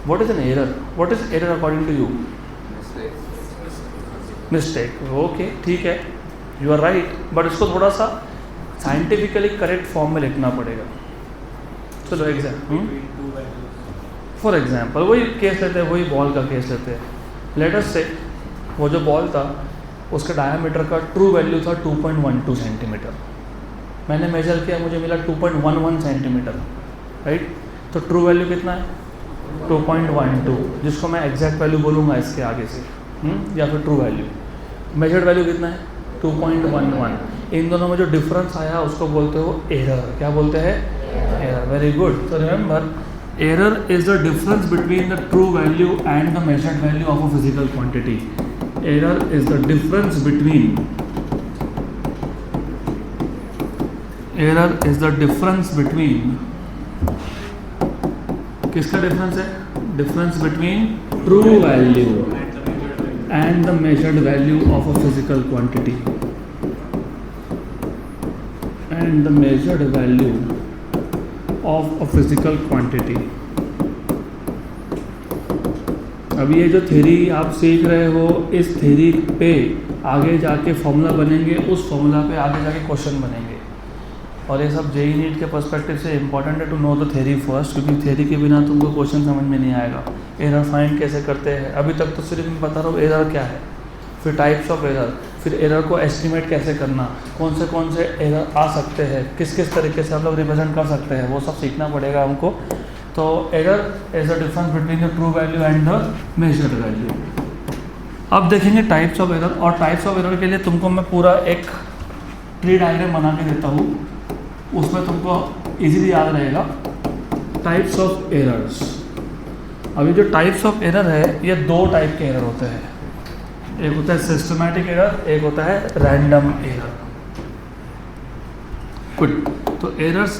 What is an error? What is error according to you? Mistake. Okay, ठीक है, यू आर राइट, बट इसको थोड़ा सा साइंटिफिकली करेक्ट फॉर्म में लिखना पड़ेगा। चलो फॉर एग्जाम्पल वही केस लेते हैं, वही बॉल का केस लेते हैं। लेटर से वो जो बॉल था उसका डायामीटर का ट्रू वैल्यू था 2.12 सेंटीमीटर। मैंने मेजर किया, मुझे मिला 2.11 सेंटीमीटर, राइट? तो ट्रू वैल्यू कितना है? 2.12, जिसको मैं एग्जैक्ट वैल्यू बोलूँगा इसके आगे से, या फिर ट्रू वैल्यू। मेजर्ड वैल्यू कितना है? 2.11। इन दोनों में जो डिफरेंस आया उसको बोलते हो एरर। क्या बोलते हैं? एरर। Very good. तो remember, error is the difference between the true value and the measured value of a physical quantity. Error is the difference between किसका डिफरेंस है? Difference between true value and the measured value of a physical quantity. And the measured value of a physical quantity. अभी ये जो theory आप सीख रहे हो, इस थ्योरी पे आगे जाके फॉर्मूला बनेंगे, उस फॉर्मूला पे आगे जाके क्वेश्चन बनेंगे। और ये सब जेई नीट के पर्सपेक्टिव से इंपॉर्टेंट है to know the theory first, क्योंकि थ्योरी के बिना तुमको क्वेश्चन समझ में नहीं आएगा। एरर फाइंड कैसे करते हैं, अभी तक तो सिर्फ मैं बता रहा हूँ एरर क्या है, फिर टाइप्स ऑफ एरर, फिर एरर को एस्टिमेट कैसे करना, कौन से एरर आ सकते हैं, किस किस तरीके से हम लोग रिप्रेजेंट कर सकते हैं, वो सब सीखना पड़ेगा हमको। तो error is the difference between the true value and the measured value. अब देखेंगे टाइप्स ऑफ एरर, और टाइप्स ऑफ एरर के लिए तुमको मैं पूरा एक ट्री डायग्राम बना के देता हूँ, उसमें तुमको इजीली याद रहेगा टाइप्स ऑफ एरर्स। अभी जो टाइप्स ऑफ एरर है, ये दो टाइप के एरर होते हैं, एक होता है सिस्टमैटिक एरर, एक होता है रैंडम एरर। गुड। तो errors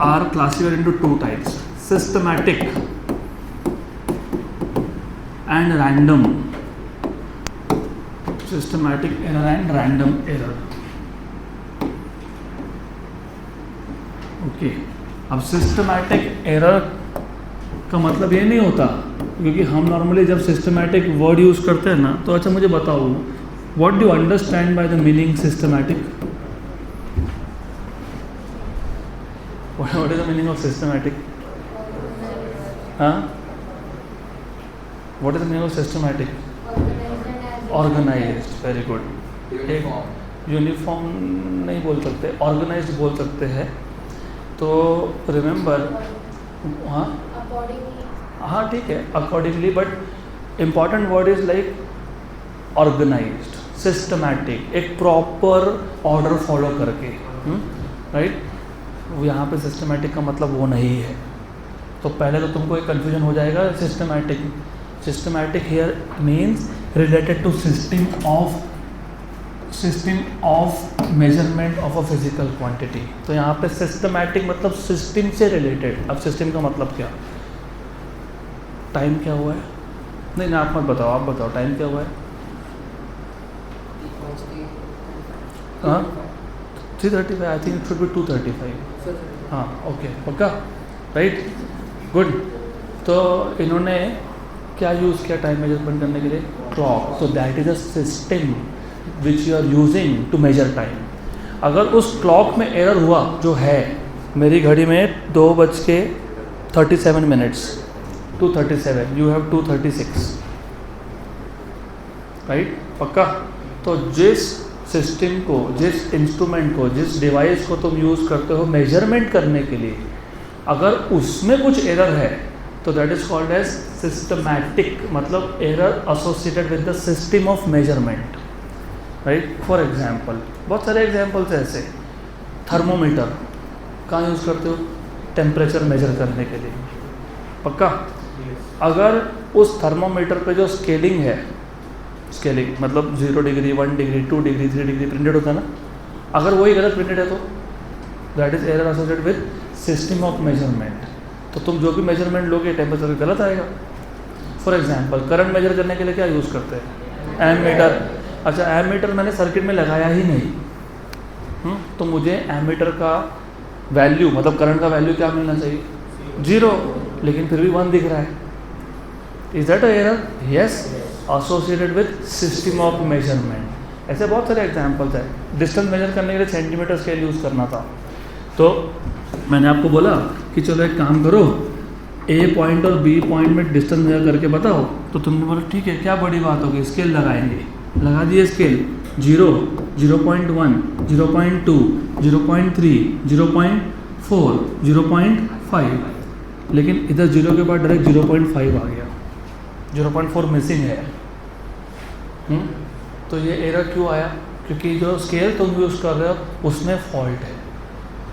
are classified into two types, systematic and random, systematic error and random error. Okay, अब सिस्टमैटिक एरर का मतलब ये नहीं होता, क्योंकि हम नॉर्मली जब सिस्टमैटिक वर्ड यूज़ करते हैं ना, तो अच्छा मुझे बताओ, what do you understand by the meaning systematic? What is the meaning of systematic? हाँ, what is the meaning of systematic? Organized. Very good. एक यूनिफॉर्म नहीं बोल सकते, ऑर्गेनाइज्ड बोल सकते हैं। तो रिमेंबर, हाँ ठीक है, accordingly, but important word is like organised, systematic, एक प्रॉपर ऑर्डर फॉलो करके, राइट। यहाँ पे सिस्टमैटिक का मतलब वो नहीं है। तो पहले तो तुमको एक कन्फ्यूजन हो जाएगा। Systematic here means related to system of measurement of a physical quantity. तो यहाँ पे सिस्टमैटिक मतलब सिस्टम से रिलेटेड। अब सिस्टम का मतलब क्या? टाइम क्या हुआ है? नहीं आप मत बताओ, आप बताओ टाइम क्या हुआ है? हाँ 3:35, I think it should be 2:35। हाँ ओके, पक्का, राइट, गुड। तो इन्होंने क्या यूज़ किया टाइम मेजरमेंट करने के लिए? Clock. So that is a system which you are using to measure time. अगर उस क्लॉक में एरर हुआ, जो है मेरी घड़ी में 2:37, 2:37, यू हैव 2:36, राइट, पक्का। तो जिस सिस्टम को, जिस इंस्ट्रूमेंट को, जिस डिवाइस को तुम यूज़ करते हो मेजरमेंट करने के लिए, अगर उसमें कुछ एरर है तो that is called as systematic, मतलब error associated with the system of measurement, right. For example, बहुत सारे एग्जाम्पल्स हैं ऐसे। थर्मोमीटर कहाँ यूज़ करते हो? टेम्परेचर मेजर करने के लिए, पक्का। अगर उस थर्मोमीटर पे जो स्केलिंग है, स्केलिंग मतलब 0 degree, 1 degree, 2 degree, 3 degree printed होता है ना, अगर वही गलत प्रिंटेड है तो that is error associated with system of measurement. तो तुम जो भी मेजरमेंट लोगे टेम्परेचर गलत आएगा। फॉर एग्जांपल, करंट मेजर करने के लिए क्या यूज़ करते हैं? एमीटर। अच्छा, एमीटर मैंने सर्किट में लगाया ही नहीं, तो मुझे एमीटर का वैल्यू, मतलब करंट का वैल्यू क्या मिलना चाहिए? 0, लेकिन फिर भी 1 दिख रहा है। Is that a error? Yes, associated with system of measurement. ऐसे बहुत सारे एग्जांपल्स हैं। डिस्टेंस मेजर करने के लिए सेंटीमीटर स्केल यूज़ करना था, तो मैंने आपको बोला कि चलो एक काम करो, ए पॉइंट और बी पॉइंट में डिस्टेंस मेजर करके बताओ। तो तुमने बोला ठीक है, क्या बड़ी बात होगी, स्केल लगाएंगे। लगा दिए स्केल, 0, 0.1, 0.2, 0.3, 0.4, 0.5, लेकिन इधर 0 के बाद डायरेक्ट 0.5 आ गया, 0.4 मिसिंग है। तो ये एरर क्यों आया? क्योंकि जो स्केल तुम यूज़ कर रहे हो उसमें फॉल्ट है,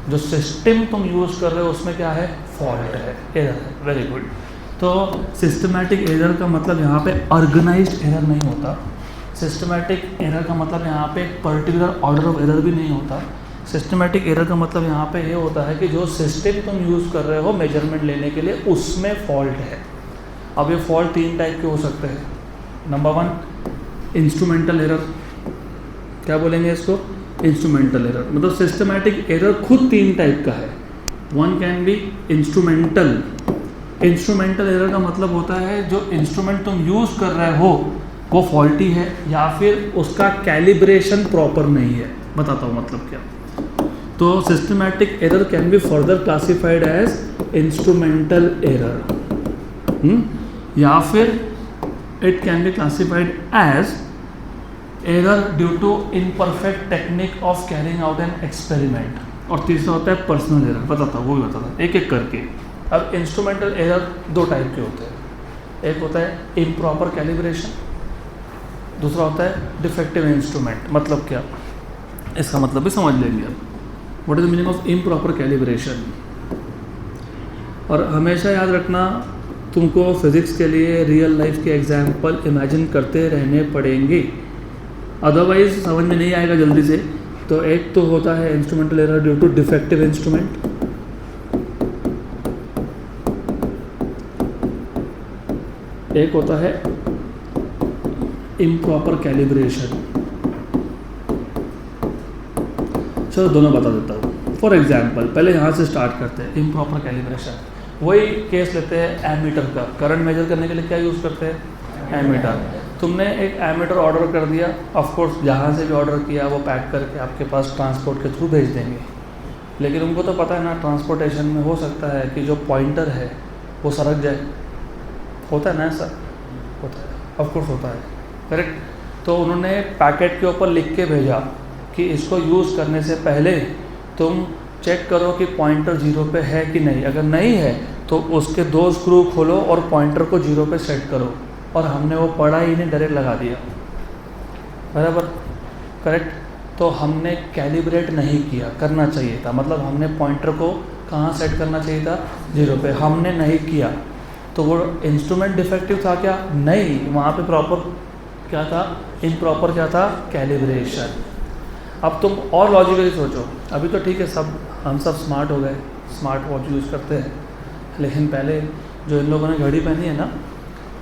जो सिस्टम तुम यूज़ कर रहे हो उसमें क्या है? फॉल्ट है, एरर है। Very good. तो सिस्टमैटिक एरर का मतलब यहाँ पे ऑर्गेनाइज्ड एरर नहीं होता। सिस्टमैटिक एरर का मतलब यहाँ पे पर्टिकुलर ऑर्डर ऑफ एरर भी नहीं होता। सिस्टमैटिक एरर का मतलब यहाँ पे ये होता है कि जो सिस्टम तुम यूज़ कर रहे हो मेजरमेंट लेने के लिए, उसमें फॉल्ट है। अब ये फॉल्ट 3 टाइप के हो सकते हैं। Number 1, instrumental error. क्या बोलेंगे इसको? Instrumental error. मतलब सिस्टमैटिक एरर खुद 3 टाइप का है। 1 can be instrumental, instrumental error का मतलब होता है जो इंस्ट्रूमेंट तुम यूज़ कर रहे हो वो फॉल्टी है या फिर उसका कैलिब्रेशन प्रॉपर नहीं है। बताता हूँ मतलब क्या। तो systematic error can be further classified as instrumental error, या फिर it can be classified as error due to imperfect technique of carrying out an experiment. और तीसरा होता है पर्सनल एरर। बताता हूँ, वो भी बताता एक एक करके। अब इंस्ट्रूमेंटल एरर दो टाइप के होते हैं, एक होता है इम्प्रॉपर कैलिब्रेशन, दूसरा होता है डिफेक्टिव इंस्ट्रूमेंट। मतलब क्या, इसका मतलब भी समझ लेंगे अब। What is the meaning of improper calibration. और हमेशा याद रखना, तुमको फिजिक्स के लिए रियल लाइफ के एग्जाम्पल इमेजिन करते रहने पड़ेंगे, अदरवाइज समझ में नहीं आएगा जल्दी से। तो एक तो होता है instrumental error due to defective instrument, एक होता है इम्प्रॉपर कैलिब्रेशन। चलो दोनों बता देता हूँ। फॉर एग्जाम्पल पहले यहाँ से स्टार्ट करते हैं। इम्प्रॉपर कैलिब्रेशन वही केस लेते हैं एमीटर का। करंट मेजर करने के लिए क्या यूज़ करते हैं, एमीटर। तुमने एक एमीटर ऑर्डर कर दिया, ऑफ कोर्स जहाँ से भी ऑर्डर किया वो पैक करके आपके पास ट्रांसपोर्ट के थ्रू भेज देंगे, लेकिन उनको तो पता है ना ट्रांसपोर्टेशन में हो सकता है कि जो पॉइंटर है वो सरक जाए। होता है ना ऐसा, होता है, ऑफ कोर्स होता है, करेक्ट। तो उन्होंने पैकेट के ऊपर लिख के भेजा कि इसको यूज़ करने से पहले तुम चेक करो कि पॉइंटर जीरो पे है कि नहीं। अगर नहीं है तो उसके दो स्क्रू खोलो और पॉइंटर को जीरो पे सेट करो। और हमने वो पढ़ा ही नहीं, डायरेक्ट लगा दिया, बराबर, करेक्ट। तो हमने कैलिब्रेट नहीं किया, करना चाहिए था। मतलब हमने पॉइंटर को कहाँ सेट करना चाहिए था, जीरो पे, हमने नहीं किया। तो वो इंस्ट्रूमेंट डिफेक्टिव था क्या, नहीं, वहाँ पे प्रॉपर क्या था, इम्प्रॉपर क्या था, कैलिब्रेशन। अब तुम और लॉजिकली सोचो। अभी तो ठीक है, सब हम सब स्मार्ट हो गए, स्मार्ट वॉच यूज़ करते हैं, लेकिन पहले जो इन लोगों ने घड़ी पहनी है ना,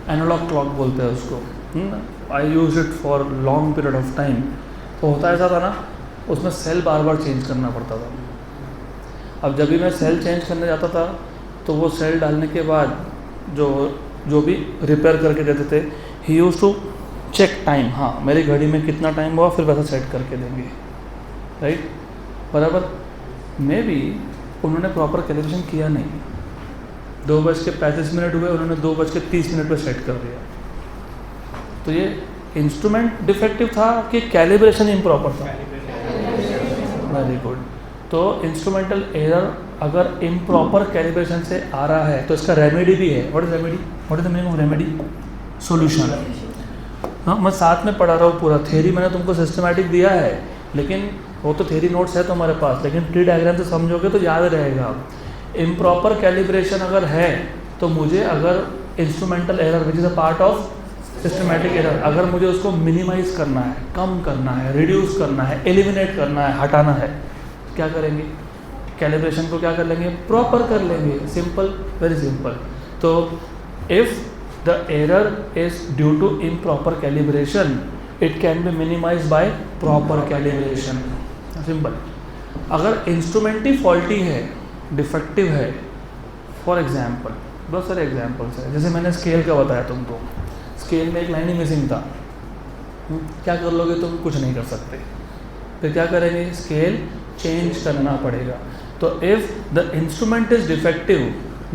एनालॉग क्लॉक बोलते हैं उसको। I use it for long period of time. तो होता ऐसा था ना, उसमें सेल बार बार चेंज करना पड़ता था। अब जब भी मैं सेल चेंज करने जाता था तो वो सेल डालने के बाद जो भी रिपेयर करके देते थे, ही यूज टू चेक टाइम, हाँ मेरी घड़ी में कितना टाइम हुआ, फिर वैसा सेट करके देंगे, राइट, बराबर। मे बी उन्होंने प्रॉपर कैलिब्रेशन किया नहीं, 2:35 हुए, उन्होंने 2:30 पर सेट कर दिया। तो ये इंस्ट्रूमेंट डिफेक्टिव था कि कैलिब्रेशन इम्प्रॉपर था, वेरी गुड। तो इंस्ट्रूमेंटल एरर अगर इम्प्रॉपर कैलिब्रेशन से आ रहा है तो इसका रेमेडी भी है। What is remedy, what is the meaning of remedy, solution. हाँ, मैं साथ में पढ़ा रहा हूँ पूरा थ्योरी, मैंने तुमको सिस्टमैटिक दिया है, लेकिन वो तो थ्योरी नोट्स है तुम्हारे पास, लेकिन ट्री डायग्राम से समझोगे तो याद रहेगा। इम्प्रॉपर कैलिब्रेशन अगर है तो मुझे अगर instrumental error which is a part of systematic error, अगर मुझे उसको मिनिमाइज करना है, कम करना है, रिड्यूस करना है, एलिमिनेट करना है, हटाना है, क्या करेंगे, कैलिब्रेशन को क्या कर लेंगे, प्रॉपर कर लेंगे। Simple, very simple. तो if the error is due to improper calibration, it can be minimize by proper calibration, simple. अगर इंस्ट्रूमेंट ही फॉल्टी है, डिफेक्टिव है, फॉर एग्जाम्पल, बहुत सारे एग्जाम्पल्स हैं, जैसे मैंने स्केल का बताया तुमको, स्केल में एक लाइन ही मिसिंग था, क्या कर लोगे तुम, कुछ नहीं कर सकते, फिर क्या करेंगे, स्केल चेंज करना पड़ेगा। तो if the instrument is defective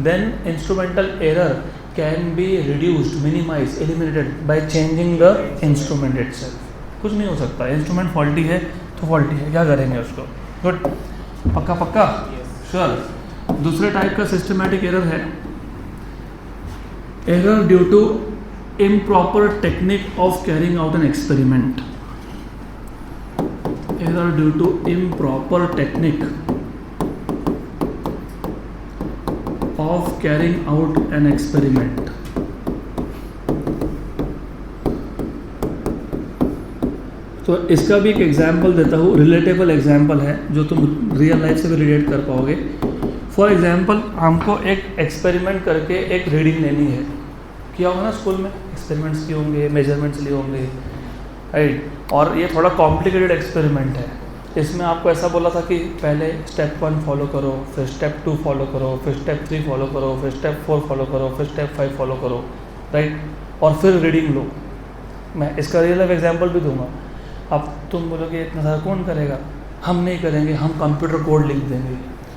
then instrumental error can be reduced, minimise, eliminated by changing the instrument itself. कुछ नहीं हो सकता, इंस्ट्रूमेंट फॉल्टी है तो फॉल्टी है, क्या करेंगे उसको, गुड, पक्का पक्का, श्योर। दूसरे टाइप का सिस्टमैटिक एरर है error due to improper technique of carrying out an experiment, error due to improper technique of carrying out an experiment. तो इसका भी एक एग्जाम्पल देता हूँ, रिलेटेबल एग्जाम्पल है जो तुम रियल लाइफ से भी रिलेट कर पाओगे। फॉर एग्जाम्पल, हमको एक एक्सपेरिमेंट करके एक रीडिंग लेनी है, किया होगा ना स्कूल में, एक्सपेरिमेंट्स किए होंगे, मेजरमेंट्स लिए होंगे, राइट। और ये थोड़ा कॉम्प्लिकेटेड एक्सपेरिमेंट है, इसमें आपको ऐसा बोला था कि पहले स्टेप 1 फॉलो करो, फिर स्टेप 2 फॉलो करो, फिर स्टेप 3 फॉलो करो, फिर स्टेप 4 फॉलो करो, फिर स्टेप 5 फॉलो करो, राइट, और फिर रीडिंग लो। मैं इसका रियल लाइफ एग्जांपल भी दूंगा। अब तुम बोलोगे इतना सारा कौन करेगा, हम नहीं करेंगे, हम कंप्यूटर कोड लिख देंगे।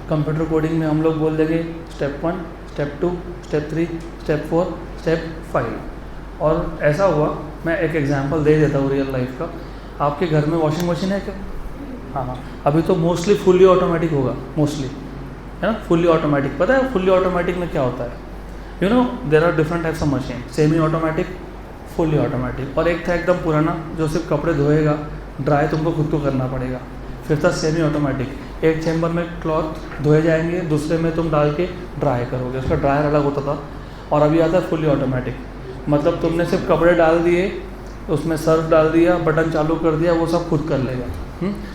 कंप्यूटर कोडिंग में हम लोग बोल देंगे step 1, step 2, step 3, step 4, step 5। और ऐसा हुआ, मैं एक एग्जांपल दे देता हूँ रियल लाइफ का। आपके घर में वॉशिंग मशीन है क्या? हाँ, अभी तो मोस्टली फुल्ली ऑटोमेटिक होगा, मोस्टली, है ना, फुल्ली ऑटोमेटिक। पता है फुल्ली ऑटोमेटिक में क्या होता है? You know there are different types of machine, semi automatic, fully automatic, और एक था एकदम पुराना जो सिर्फ कपड़े धोएगा, ड्राई तुमको खुद को करना पड़ेगा। फिर था सेमी ऑटोमेटिक, एक चैम्बर में क्लॉथ धोए जाएंगे, दूसरे में तुम डाल के ड्राई करोगे, उसका ड्रायर अलग होता था। और अभी आता है फुल्ली ऑटोमेटिक, मतलब तुमने सिर्फ कपड़े डाल दिए, उसमें सर्फ डाल दिया, बटन चालू कर दिया, वो सब खुद कर लेगा।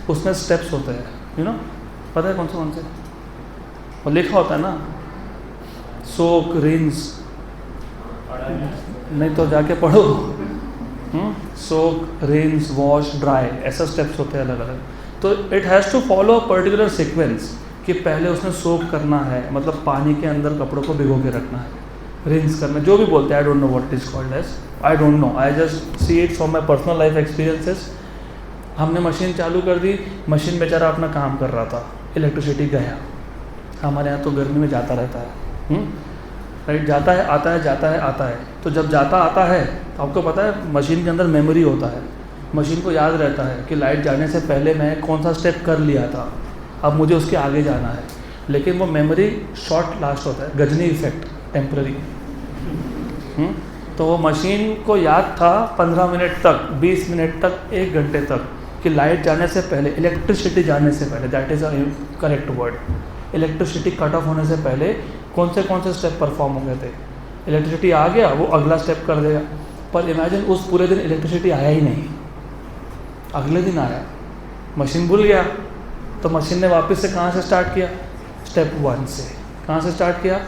उसमें स्टेप्स होते हैं, यू नो, पता है कौन से? और लिखा होता है ना, सोक, रिंस, नहीं तो जाके पढ़ो, सोक, रिंस, वॉश, ड्राई, ऐसा स्टेप्स होते हैं अलग अलग। तो it has to follow a particular sequence कि पहले उसने सोक करना है, मतलब पानी के अंदर कपड़ों को भिगो के रखना है, रिंस करना, जो भी बोलते हैं, I don't know what it is called as, I don't know, I just see it from my personal life experiences. हमने मशीन चालू कर दी, मशीन बेचारा अपना काम कर रहा था, इलेक्ट्रिसिटी गया। हमारे यहाँ तो गर्मी में जाता रहता है, राइट, जाता है आता है, जाता है आता है। तो जब जाता आता है तो आपको पता है मशीन के अंदर मेमोरी होता है, मशीन को याद रहता है कि लाइट जाने से पहले मैं कौन सा स्टेप कर लिया था, अब मुझे उसके आगे जाना है। लेकिन वो मेमोरी शॉर्ट लास्ट होता है, गजनी इफेक्ट, टेम्पररी। तो वो मशीन को याद था 15 मिनट तक, 20 मिनट तक, 1 घंटे तक कि लाइट जाने से पहले, इलेक्ट्रिसिटी जाने से पहले, that is a correct word, electricity cut off होने से पहले कौन से स्टेप परफॉर्म हो गए थे। इलेक्ट्रिसिटी आ गया, वो अगला स्टेप कर देगा। पर इमेजिन उस पूरे दिन इलेक्ट्रिसिटी आया ही नहीं, अगले दिन आया, मशीन भूल गया, तो मशीन ने वापस से कहाँ से स्टार्ट किया? स्टेप 1 से। कहाँ से स्टार्ट किया?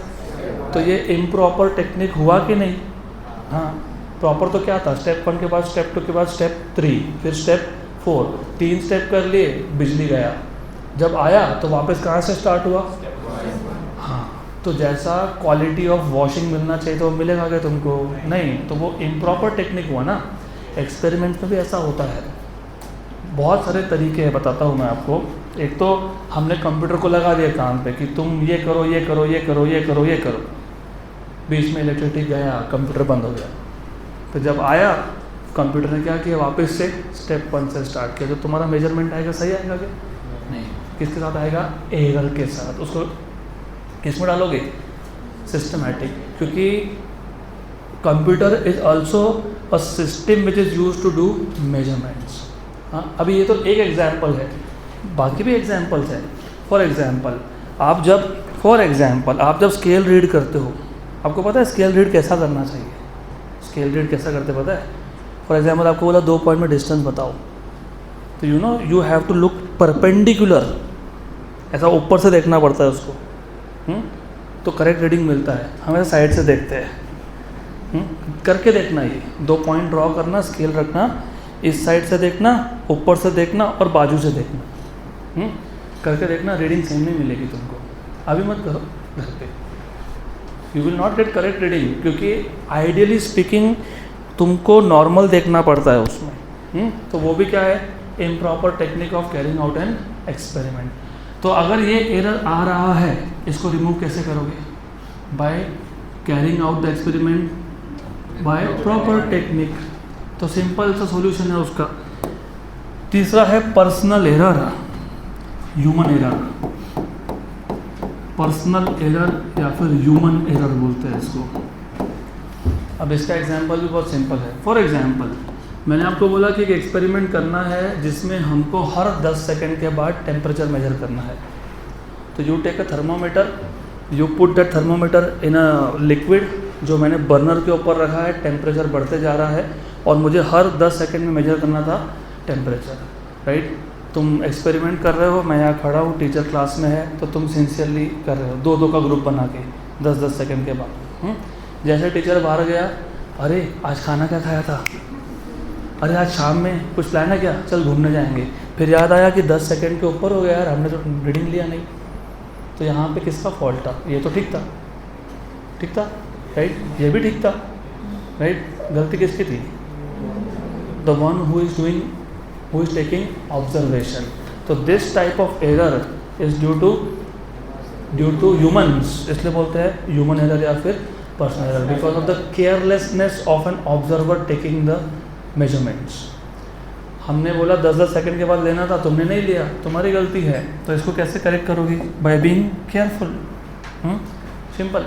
तो ये इम्प्रॉपर टेक्निक हुआ कि नहीं? हाँ, प्रॉपर तो क्या था, स्टेप 1 के बाद स्टेप 2 के बाद स्टेप 3, फिर स्टेप 4, 3 स्टेप कर लिए, बिजली गया, जब आया तो वापस कहाँ से स्टार्ट हुआ? हाँ, तो जैसा क्वालिटी ऑफ वॉशिंग मिलना चाहिए तो मिलेगा क्या तुमको? नहीं, तो वो इम्प्रॉपर टेक्निक हुआ ना। एक्सपेरिमेंट में भी ऐसा होता है, बहुत सारे तरीके हैं, बताता हूँ मैं आपको। एक तो हमने कंप्यूटर को लगा दिया कान पे कि तुम ये करो, ये करो, ये करो, ये करो, ये करो, बीच में इलेक्ट्रिसिटी गया, कंप्यूटर बंद हो गया। तो जब आया, कंप्यूटर ने क्या किया, वापस से स्टेप 1 से स्टार्ट किया। तो तुम्हारा मेजरमेंट आएगा, सही आएगा क्या? नहीं, किसके साथ आएगा? एरर के साथ। उसको किस में डालोगे? सिस्टमैटिक, क्योंकि computer is also a system which is use to do measurements. हाँ, अभी ये तो एक एग्जाम्पल है, बाकी भी एग्जाम्पल्स हैं। फॉर एग्जाम्पल आप जब स्केल रीड करते हो, आपको पता है स्केल रीड कैसा करना चाहिए? स्केल रीड कैसा करते पता है? फॉर एग्जाम्पल आपको बोला 2 पॉइंट में डिस्टेंस बताओ, तो you have to look perpendicular, ऐसा ऊपर से देखना पड़ता है उसको, तो करेक्ट रीडिंग मिलता है। हमेशा साइड से देखते हैं, करके देखना, ये 2 पॉइंट ड्रॉ करना, स्केल रखना, इस साइड से देखना, ऊपर से देखना और बाजू से देखना, करके देखना, रीडिंग सेम नहीं मिलेगी तुमको। अभी मत करो घर पे, you will not gate correct reading, क्योंकि आइडियली स्पीकिंग तुमको नॉर्मल देखना पड़ता है उसमें। तो वो भी क्या है? Improper technique of carrying out an experiment. तो अगर ये एरर आ रहा है, इसको रिमूव कैसे करोगे? By carrying out the experiment by proper technique. तो सिंपल सा सॉल्यूशन है उसका। तीसरा है personal error, human error, personal error या फिर ह्यूमन एरर बोलते हैं इसको। अब इसका एग्जांपल भी बहुत सिंपल है। फॉर एग्जांपल, मैंने आपको बोला कि एक एक्सपेरिमेंट करना है जिसमें हमको हर 10 सेकंड के बाद टेम्परेचर मेजर करना है। तो you take a thermometer, you put that thermometer in a liquid, जो मैंने बर्नर के ऊपर रखा है, टेम्परेचर बढ़ते जा रहा है और मुझे हर 10 सेकंड में मेजर करना था टेम्परेचर, राइट। तुम एक्सपेरिमेंट कर रहे हो, मैं यहाँ खड़ा हूँ, टीचर क्लास में है, तो तुम सिंसियरली कर रहे हो, 2-2 का ग्रुप बना के 10-10 सेकंड के बाद। जैसे टीचर बाहर गया, अरे आज खाना क्या खाया था, अरे आज शाम में कुछ प्लान है क्या, चल घूमने जाएंगे, फिर याद आया कि 10 सेकंड के ऊपर हो गया यार, हमने तो रीडिंग लिया नहीं, तो यहाँ पे किसका फॉल्ट था? ये तो ठीक था, ठीक था, राइट, ये भी ठीक था, राइट, गलती किसकी थी? The one who is doing, who is taking observation. तो this type of error is due to humans, इसलिए बोलते हैं ह्यूमन एरर या फिर personal error, because of the carelessness of an observer taking the measurements. हमने बोला 10-10 second के बाद लेना था, तुमने नहीं लिया, तुम्हारी गलती है, तो इसको कैसे करेक्ट करोगी? By being careful, simple.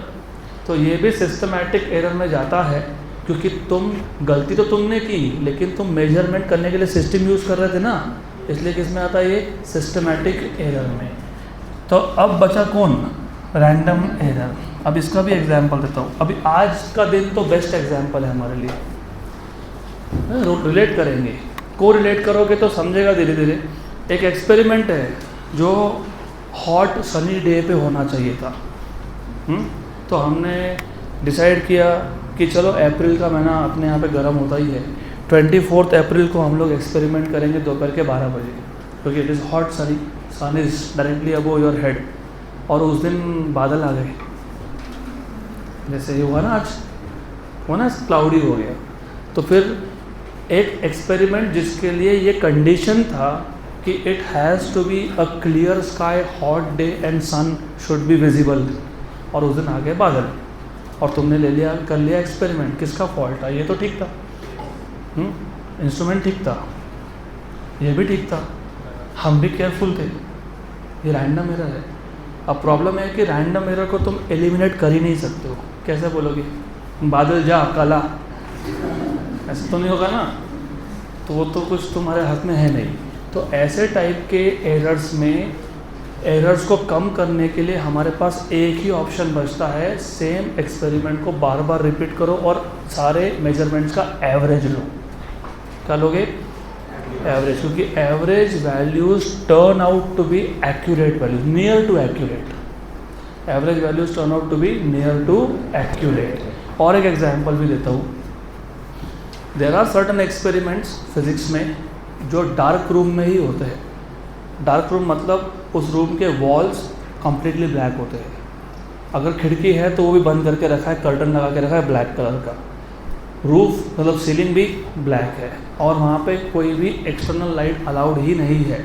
तो ये भी सिस्टमैटिक एरर में जाता है, क्योंकि तुम गलती तो तुमने की, लेकिन तुम मेजरमेंट करने के लिए सिस्टम यूज़ कर रहे थे ना, इसलिए किस में आता है? ये सिस्टमैटिक एरर में। तो अब बचा कौन? Random error. अब इसका भी एग्जांपल देता हूँ। अभी आज का दिन तो बेस्ट एग्जांपल है हमारे लिए, रिलेट करेंगे, को रिलेट करोगे तो समझेगा धीरे धीरे। एक एक्सपेरिमेंट है जो हॉट सनी डे पे होना चाहिए था। तो हमने डिसाइड किया कि चलो अप्रैल का महीना अपने यहाँ पे गर्म होता ही है, 24 अप्रैल को हम लोग एक्सपेरिमेंट करेंगे दोपहर के 12 बजे, क्योंकि it is hot sunny, sun is directly above your head. और उस दिन बादल आ गए, जैसे ये हुआ ना आज, वो ना क्लाउडी हो गया। तो फिर एक एक्सपेरिमेंट जिसके लिए ये कंडीशन था कि it has to be a clear sky, hot day and sun should be visible, और उस दिन आ गए बादल, और तुमने ले लिया, कर लिया एक्सपेरिमेंट। किसका फॉल्ट था? ये तो ठीक था, इंस्ट्रूमेंट ठीक था, ये भी ठीक था, हम भी केयरफुल थे, ये रैंडम एरर है। अब प्रॉब्लम है कि रैंडम एरर को तुम एलिमिनेट कर ही नहीं सकते हो। कैसे बोलोगे बादल जा काला, ऐसा तो नहीं होगा ना, तो वो तो कुछ तुम्हारे हाथ में है नहीं। तो ऐसे टाइप के एरर्स में, एरर्स को कम करने के लिए हमारे पास एक ही ऑप्शन बचता है, सेम एक्सपेरिमेंट को बार बार रिपीट करो और सारे मेजरमेंट्स का एवरेज लो। क्या लोगे? एवरेज, क्योंकि average values turn out to be accurate values, near to accurate. Average values turn out to be near to accurate. और एक एग्जांपल भी देता हूँ। There are certain experiments physics में जो डार्क रूम में ही होते हैं। डार्क रूम मतलब उस रूम के वॉल्स कम्प्लीटली ब्लैक होते हैं, अगर खिड़की है तो वो भी बंद करके रखा है, कर्टन लगा के रखा है ब्लैक कलर का, रूफ मतलब सीलिंग भी ब्लैक है, और वहाँ पे कोई भी एक्सटर्नल लाइट अलाउड ही नहीं है,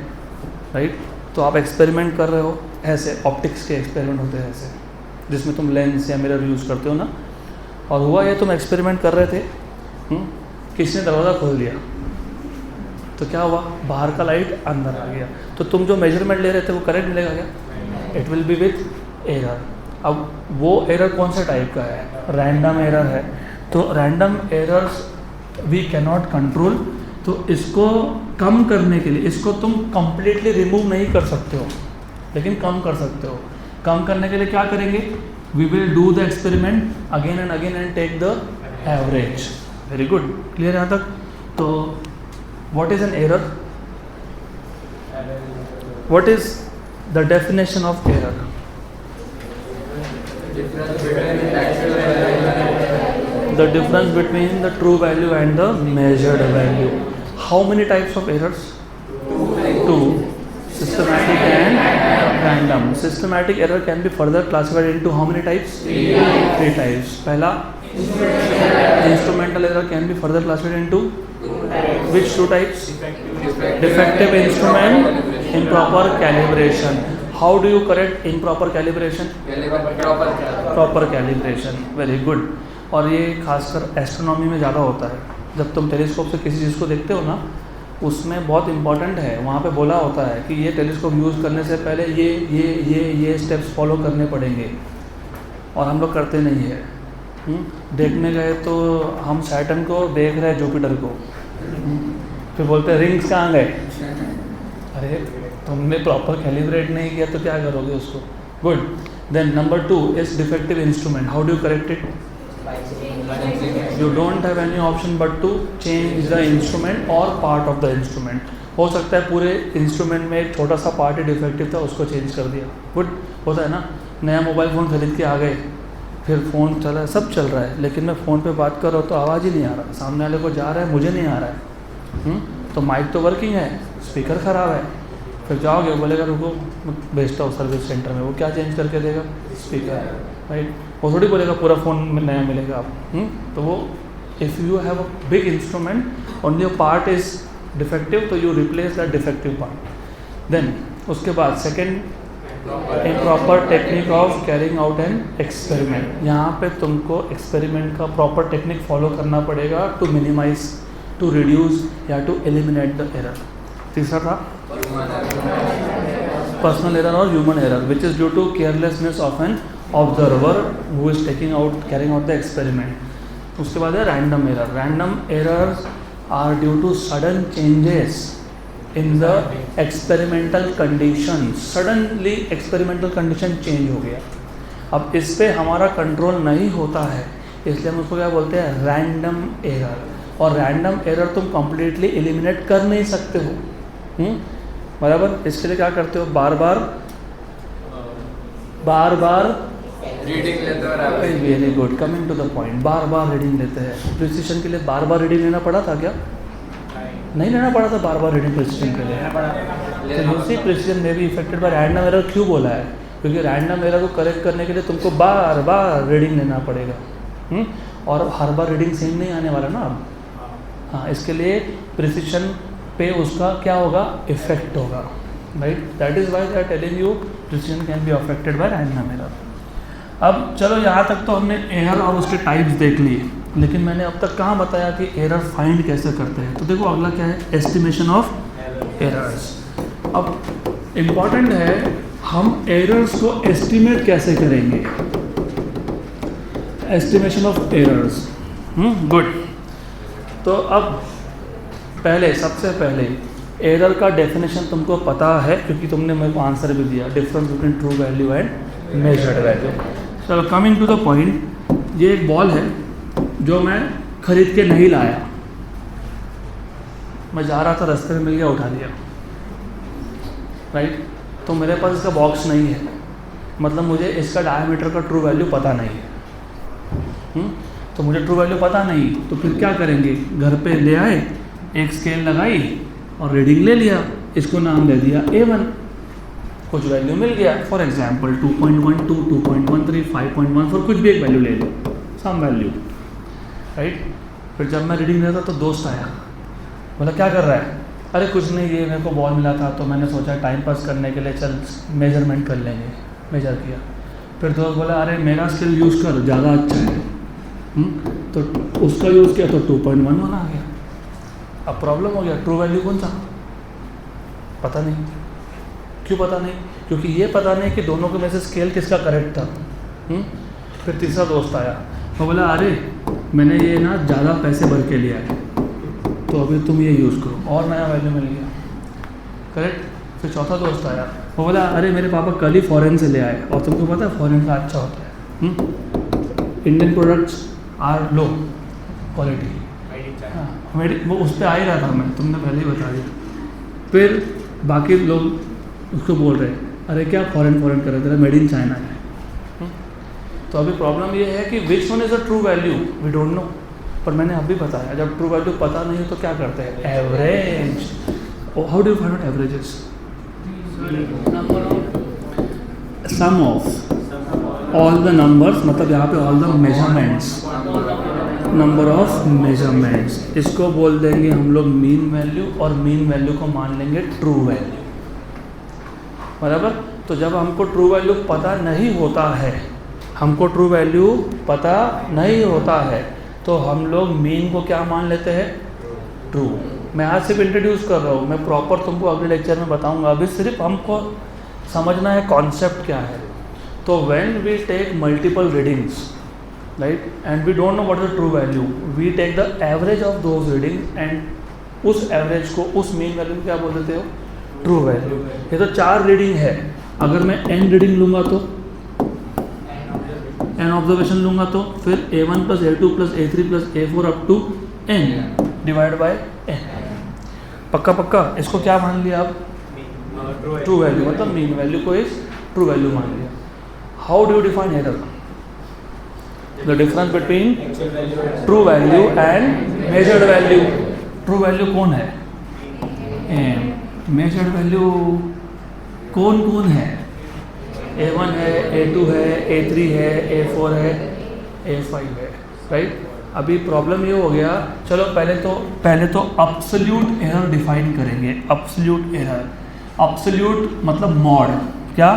राइट। तो आप एक्सपेरिमेंट कर रहे हो, ऐसे ऑप्टिक्स के एक्सपेरिमेंट होते हैं ऐसे, जिसमें तुम लेंस या मिरर यूज़ करते हो ना। और हुआ ये, तुम एक्सपेरिमेंट कर रहे थे, किसी ने दरवाज़ा खोल दिया, तो क्या हुआ? बाहर का लाइट अंदर आ गया। तो तुम जो मेजरमेंट ले रहे थे वो करेक्ट मिलेगा क्या? It will be with error. अब वो एरर कौन सा टाइप का है? रैंडम एरर है। तो random errors we cannot control. तो इसको कम करने के लिए, इसको तुम कंप्लीटली रिमूव नहीं कर सकते हो, लेकिन कम कर सकते हो। कम करने के लिए क्या करेंगे? We will do the experiment again and take the average. Very good, clear यहाँ तक? तो what is an error? What is the definition of error? The difference between the true value and the measured value. How many types of errors? Two. Systematic and random. Systematic error can be further classified into how many types? Three types. पहला, instrumental error can be further classified into which two types? Defective instrument, improper calibration. How do you correct improper calibration? Proper calibration. Very good. और ये खासकर astronomy में ज़्यादा होता है। जब तुम टेलीस्कोप से किसी चीज़ को देखते हो ना, उसमें बहुत इंपॉर्टेंट है, वहाँ पे बोला होता है कि ये टेलीस्कोप यूज़ करने से पहले ये स्टेप्स फॉलो करने पड़ेंगे, और हम लोग करते नहीं है। देखने गए तो हम सैटर्न को देख रहे हैं, जुपिटर को, फिर बोलते हैं रिंग्स कहाँ गए? अरे तुमने प्रॉपर कैलिब्रेट नहीं किया तो क्या करोगे उसको? Good. Then number 2 is defective instrument. How do you correct it? You don't have any option but to change the instrument और पार्ट ऑफ द इंस्ट्रूमेंट. हो सकता है पूरे इंस्ट्रूमेंट में एक छोटा सा पार्ट ही डिफेक्टिव था, उसको चेंज कर दिया. गुड. होता है ना, नया मोबाइल फ़ोन खरीद के आ गए, फिर फ़ोन चल रहा है, सब चल रहा है, लेकिन मैं फ़ोन पे बात कर रहा हूँ तो आवाज़ ही नहीं आ रहा, सामने वाले को जा रहा है, मुझे नहीं आ रहा है. तो माइक तो वर्किंग है, स्पीकर ख़राब है, फिर जाओगे बोलेगा रुको भेजता हूँ सर्विस सेंटर में, वो क्या चेंज करके देगा? Speaker, right. वो थोड़ी बोलेगा पूरा फ़ोन में नया मिलेगा आप। तो वो if you have a big instrument only a part is defective, तो you replace that defective part. Then उसके बाद second, proper technique of carrying out an experiment. यहाँ पे तुमको एक्सपेरिमेंट का प्रॉपर टेक्निक फॉलो करना पड़ेगा टू मिनिमाइज, टू रिड्यूस या टू एलिमिनेट द एरर। तीसरा था पर्सनल एरर और human error which is due to carelessness of an observer who is carrying out the experiment. उसके बाद है random error. Random errors are due to sudden changes in the experimental condition. Suddenly experimental condition change हो गया, अब इस पर हमारा control नहीं होता है, इसलिए हम उसको क्या बोलते हैं? Random error. और रैंडम एरर तुम कम्प्लीटली एलिमिनेट कर नहीं सकते हो, बराबर। इसके लिए क्या करते हो? बार बार रीडिंग लेते हैं। Very good, coming to the point. बार बार रीडिंग लेते हैं। प्रिसिशन के लिए बार बार रीडिंग लेना पड़ा था क्या? नहीं लेना पड़ा था बार बार रीडिंग प्रिसिशन के लिए। तो यूसी प्रिसिशन में भी इफेक्टेड बाय रैंडम एरर क्यों बोला है? क्योंकि रैंडम एरर को करेक्ट करने के लिए तुमको बार बार रीडिंग लेना पड़ेगा, और हर बार रीडिंग सेम नहीं आने वाला ना अब। हाँ, इसके लिए प्रिसिशन पे उसका क्या होगा? इफेक्ट होगा, right. That is why they are telling you precision can be affected by random error. अब चलो यहाँ तक तो हमने एरर और उसके टाइप्स देख लिए, लेकिन मैंने अब तक कहाँ बताया कि एरर फाइंड कैसे करते हैं। तो देखो अगला क्या है? Estimation of errors. अब इम्पॉर्टेंट है हम एरर्स को एस्टिमेट कैसे करेंगे। Estimation of errors, good. तो अब सबसे पहले एरर का डेफिनेशन तुमको पता है, क्योंकि तुमने मेरे को आंसर भी दिया, difference between true value and measured value. चलो कमिंग टू द पॉइंट, ये एक बॉल है जो मैं खरीद के नहीं लाया, मैं जा रहा था रास्ते में मिल गया, उठा लिया, राइट। तो मेरे पास इसका बॉक्स नहीं है, मतलब मुझे इसका डायमीटर का ट्रू वैल्यू पता नहीं है। तो मुझे ट्रू वैल्यू पता नहीं, तो फिर क्या करेंगे? घर पे ले आए, एक स्केल लगाई और रीडिंग ले लिया, इसको नाम दे दिया A1, कुछ वैल्यू मिल गया, फॉर एग्जांपल 2.12, 2.13, 5.14, कुछ भी एक वैल्यू ले लो, सम वैल्यू, राइट। फिर जब मैं रीडिंग लेता तो दोस्त आया, बोला क्या कर रहा है? अरे कुछ नहीं, ये मेरे को बॉल मिला था तो मैंने सोचा टाइम पास करने के लिए चल मेजरमेंट कर लेंगे। मेजर किया, फिर दोस्त बोला अरे मेरा स्केल यूज़ कर, ज़्यादा अच्छा है। तो उसका यूज़ किया तो 2.11 आ गया। अब प्रॉब्लम हो गया, ट्रू वैल्यू कौन सा? पता नहीं। क्यों पता नहीं? क्योंकि ये पता नहीं कि दोनों के में से स्केल किसका करेक्ट था। फिर तीसरा दोस्त आया, वो बोला अरे मैंने ये ना ज़्यादा पैसे भर के लिया है, तो अभी तुम ये यूज़ करो, और नया वैल्यू मिल गया, करेक्ट। फिर चौथा दोस्त आया, वो बोला अरे मेरे पापा कल ही फॉरेन से ले आए, और तुमको पता है फॉरेन का अच्छा होता है, Indian products are low quality. हाँ, वो उस पर आ ही रहा था मैं, तुमने पहले ही बता दिया। फिर बाकी लोग उसको बोल रहे अरे क्या फॉरेन कर रहे, तेरा मेड इन चाइना है। तो अभी प्रॉब्लम ये है कि which one is a true value, we don't know. पर मैंने अभी बताया जब ट्रू वैल्यू पता नहीं हो तो क्या करते हैं? Average. How do you find out averages? Sum of all the numbers, मतलब यहाँ पे all the measurements, number of measurements, इसको बोल देंगे हम लोग मीन वैल्यू, और मीन वैल्यू को मान लेंगे ट्रू वैल्यू, बराबर। तो जब हमको ट्रू वैल्यू पता नहीं होता है, तो हम लोग मीन को क्या मान लेते हैं? ट्रू। मैं आज सिर्फ इंट्रोड्यूस कर रहा हूँ, मैं प्रॉपर तुमको अगले लेक्चर में बताऊँगा, अभी सिर्फ हमको समझना है कॉन्सेप्ट क्या है। तो when we take multiple readings, right, and we don't know what is true value, we take the average of those readings, and उस एवरेज को, उस मीन वैल्यू को क्या बोल देते हो? True value. ये तो 4 रीडिंग है, अगर मैं n रीडिंग लूँगा तो n ऑब्जर्वेशन लूँगा तो फिर A1 + A2 + A3 + A4 up to n divide by n। पक्का इसको क्या मान लिया आप? ट्रू वैल्यू, मतलब मीन वैल्यू को इस ट्रू वैल्यू मान लिया। How do you define error? The difference between true value and measured value. True value कौन है? एम। मेजर्ड वैल्यू कौन कौन है? A1 है, A2 है, A3 है, A4 है, A5 है, राइट। अभी प्रॉब्लम ये हो गया, चलो पहले तो अब्सोल्यूट एरर डिफाइन करेंगे। अब्सोल्यूट एरर, अब्सोल्यूट मतलब मॉड, क्या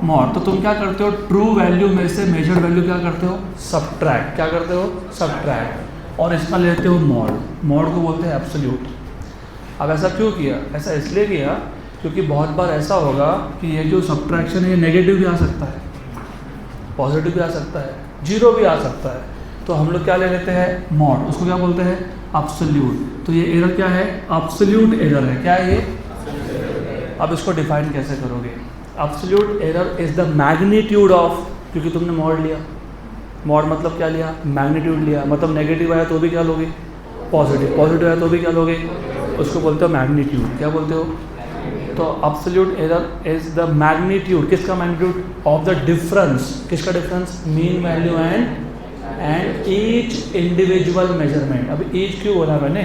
मॉड। तो तुम क्या करते हो, ट्रू वैल्यू में से मेजर्ड वैल्यू क्या करते हो, सब्ट्रैक्ट। क्या करते हो, सब्ट्रैक्ट, और इसका लेते हो मॉड। मॉड को बोलते हैं एब्सोल्यूट। अब ऐसा क्यों किया? ऐसा इसलिए किया क्योंकि बहुत बार ऐसा होगा कि ये जो सब्ट्रैक्शन है ये नेगेटिव भी आ सकता है, पॉजिटिव भी आ सकता है, जीरो भी आ सकता है। तो हम लोग क्या ले लेते हैं, मॉड। उसको क्या बोलते हैं, एब्सोल्यूट। तो ये एरर क्या है, एब्सोल्यूट एरर है। क्या है ये? अब इसको डिफाइन कैसे करोगे? Absolute error is the magnitude of, क्योंकि तुमने मॉड लिया, मॉड मतलब क्या लिया, मैग्नीट्यूड लिया। मतलब नेगेटिव आया तो भी क्या लोगे, पॉजिटिव, पॉजिटिव आया तो भी क्या लोगे, उसको बोलते हो मैग्नीट्यूड। क्या बोलते हो? तो absolute error is the magnitude, किसका मैग्नीट्यूड, ऑफ द डिफरेंस। किसका difference? Mean value and each individual measurement. अब ईच क्यों बोला मैंने?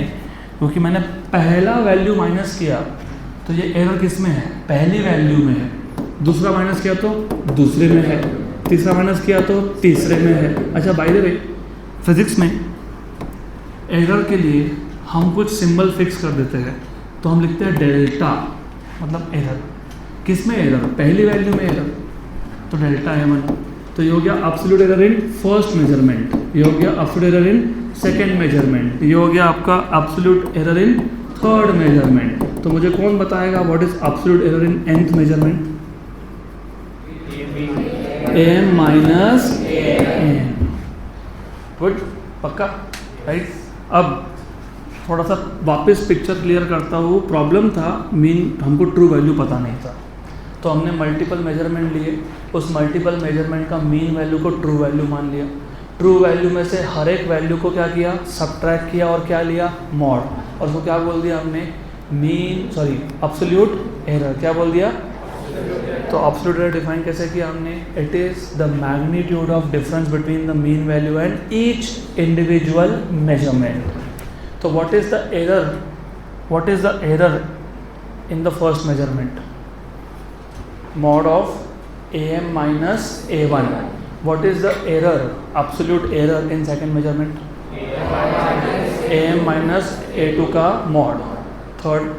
क्योंकि मैंने पहला वैल्यू माइनस किया तो ये एरर किस में है, पहली वैल्यू में है। दूसरा माइनस किया तो दूसरे में है, तीसरा माइनस किया तो तीसरे में है। अच्छा बाय द वे, फिजिक्स में एरर के लिए हम कुछ सिंबल फिक्स कर देते हैं। तो हम लिखते हैं डेल्टा, मतलब एरर। किस में एरर? पहली वैल्यू में एरर, तो डेल्टा A1। तो ये हो गया absolute error in first measurement, ये हो गया absolute error in second measurement, ये हो गया आपका absolute error in third measurement. तो मुझे कौन बताएगा what is absolute error in nth measurement? AM minus AM। Good, पक्का, राइट। अब थोड़ा सा वापस पिक्चर क्लियर करता हूँ। प्रॉब्लम था मीन, हमको ट्रू वैल्यू पता नहीं था, तो हमने मल्टीपल मेजरमेंट लिए, उस मल्टीपल मेजरमेंट का मीन वैल्यू को ट्रू वैल्यू मान लिया। ट्रू वैल्यू में से हर एक वैल्यू को क्या किया, सब्ट्रैक्ट किया, और क्या लिया, मॉड। और उसको क्या बोल दिया हमने, एब्सोल्यूट एरर। क्या बोल दिया? तो एब्सोल्यूट एरर डिफाइन कैसे किया हमने? It is the magnitude of difference between the mean value and each individual measurement. तो what is the error, what is the error in the first measurement? mod of AM minus A1. What is the error, absolute error in second measurement? AM minus A2 का mod, third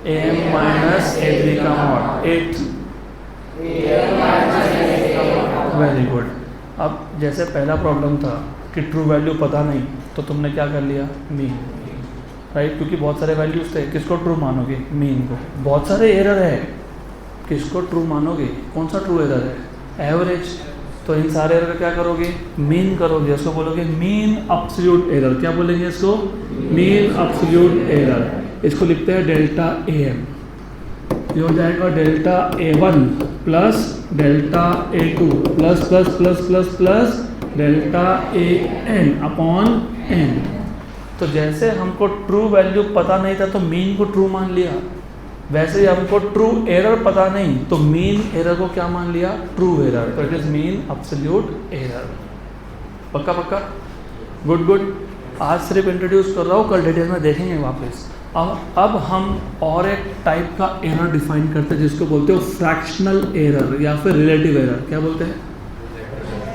AM minus A3 का mod, eighth very good. अब जैसे पहला problem था कि true value पता नहीं, तो तुमने क्या कर लिया, मीन, राइट। क्योंकि बहुत सारे वैल्यूज थे, किसको ट्रू मानोगे, मीन को। बहुत सारे एरर है, किसको ट्रू मानोगे, कौन सा ट्रू एरर है, एवरेज। तो इन सारे एरर क्या करोगे, मीन करोगे, इसको बोलोगे मीन एब्सोल्यूट एरर। क्या बोलेंगे इसको, मीन एब्सोल्यूट एरर। इसको लिखते हैं डेल्टा AM। ये हो जाएगा delta A1 plus delta A2 plus plus plus plus plus delta AN upon N। तो जैसे हमको ट्रू वैल्यू पता नहीं था तो मीन को ट्रू मान लिया, वैसे ही हमको ट्रू एरर पता नहीं तो मीन एरर को क्या मान लिया, ट्रू एरर। तो it is mean absolute error. पक्का पक्का, गुड गुड। आज सिर्फ इंट्रोड्यूस कर रहा हूँ, कल डिटेल में देखेंगे वापस। अब हम और एक टाइप का एरर डिफाइन करते हैं जिसको बोलते हो फ्रैक्शनल एरर या फिर रिलेटिव एरर। क्या बोलते हैं,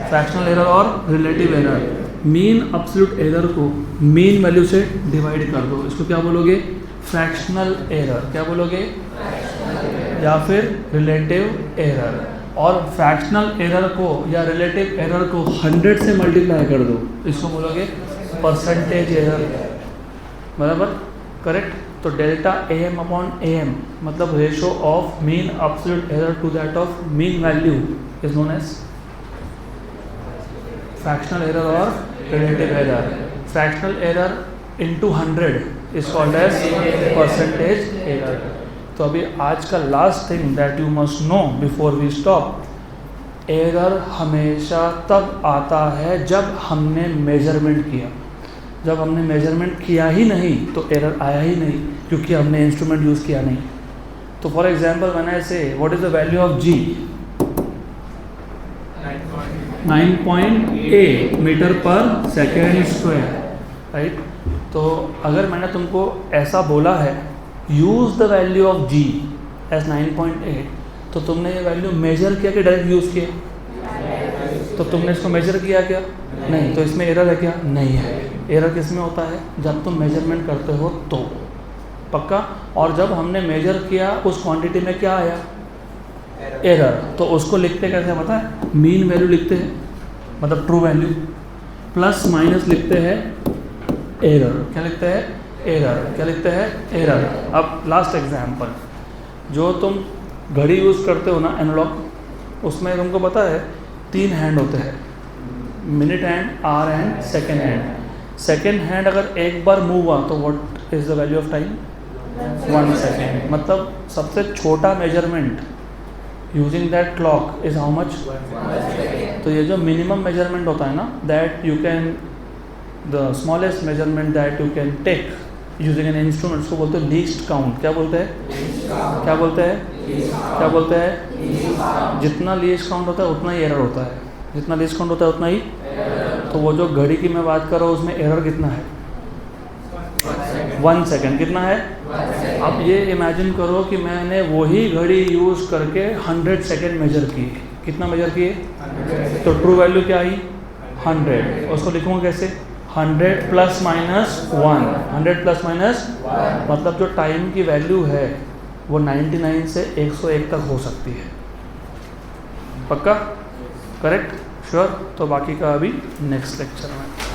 फ्रैक्शनल एरर और relative error. Mean absolute error को मीन वैल्यू से डिवाइड कर दो, इसको क्या बोलोगे, फ्रैक्शनल एरर। क्या बोलोगे, या फिर रिलेटिव एरर। और फ्रैक्शनल एरर को या रिलेटिव एरर को 100 से मल्टीप्लाई कर दो, इसको बोलोगे परसेंटेज एरर। बराबर, करेक्ट। तो डेल्टा AM अपॉन AM मतलब ratio of mean absolute error to that of mean value is known as fractional error और relative error. Fractional error into 100 is called as percentage error. तो अभी आज का last thing that you must know before we stop, error हमेशा तब आता है जब हमने मेजरमेंट किया। जब हमने मेजरमेंट किया ही नहीं तो एरर आया ही नहीं, क्योंकि हमने इंस्ट्रूमेंट यूज़ किया नहीं। तो for example when I say what is the value of G, 9.8 metre per second square, right. तो अगर मैंने तुमको ऐसा बोला है use the value of G as 9.8, तो तुमने ये वैल्यू मेजर किया कि डायरेक्ट यूज़ किया? तो तुमने इसको मेजर किया क्या? नहीं। तो इसमें एरर है क्या? नहीं है। एरर किस में होता है? जब तुम मेजरमेंट करते हो तो। पक्का? और जब हमने मेजर किया उस क्वांटिटी में क्या आया? एरर। तो उसको लिखते कैसे पता है? मीन वैल्यू लिखते हैं, मतलब ट्रू वैल्यू, प्लस माइनस लिखते हैं एरर। क्या लिखते हैं? एरर। क्या लिखते हैं? एरर। अब लास्ट एग्जाम्पल, जो तुम घड़ी यूज़ करते हो ना एनालॉग, उसमें तुमको पता है 3 हैंड होते हैं, minute hand, hour hand, second hand. Second hand अगर एक बार मूव हुआ तो what is the value of time? 1 second. मतलब सबसे छोटा measurement using that clock is how much? तो ये जो मिनिमम मेजरमेंट होता है ना, that you can, the smallest measurement that you can take using an instrument, उसको बोलते हैं लीस्ट काउंट। क्या बोलते हैं? क्या बोलते हैं? क्या बोलते हैं? जितना लीस्ट काउंट होता है उतना ही एरर होता है। जितना लीस्ट काउंट होता है उतना ही। तो वो जो घड़ी की मैं बात कर रहा हूँ उसमें एरर कितना है? 1 सेकेंड। कितना है? अब ये इमेजिन करो कि मैंने वही घड़ी यूज़ करके 100 सेकेंड मेजर किए। कितना मेजर किए? तो ट्रू वैल्यू क्या आई? 100। उसको लिखूँगा कैसे? 100 प्लस माइनस 1। 100 प्लस माइनस, मतलब जो टाइम की वैल्यू है वो 99 से 101 तक हो सकती है। पक्का? करेक्ट? श्योर? तो बाकी का अभी नेक्स्ट लेक्चर में।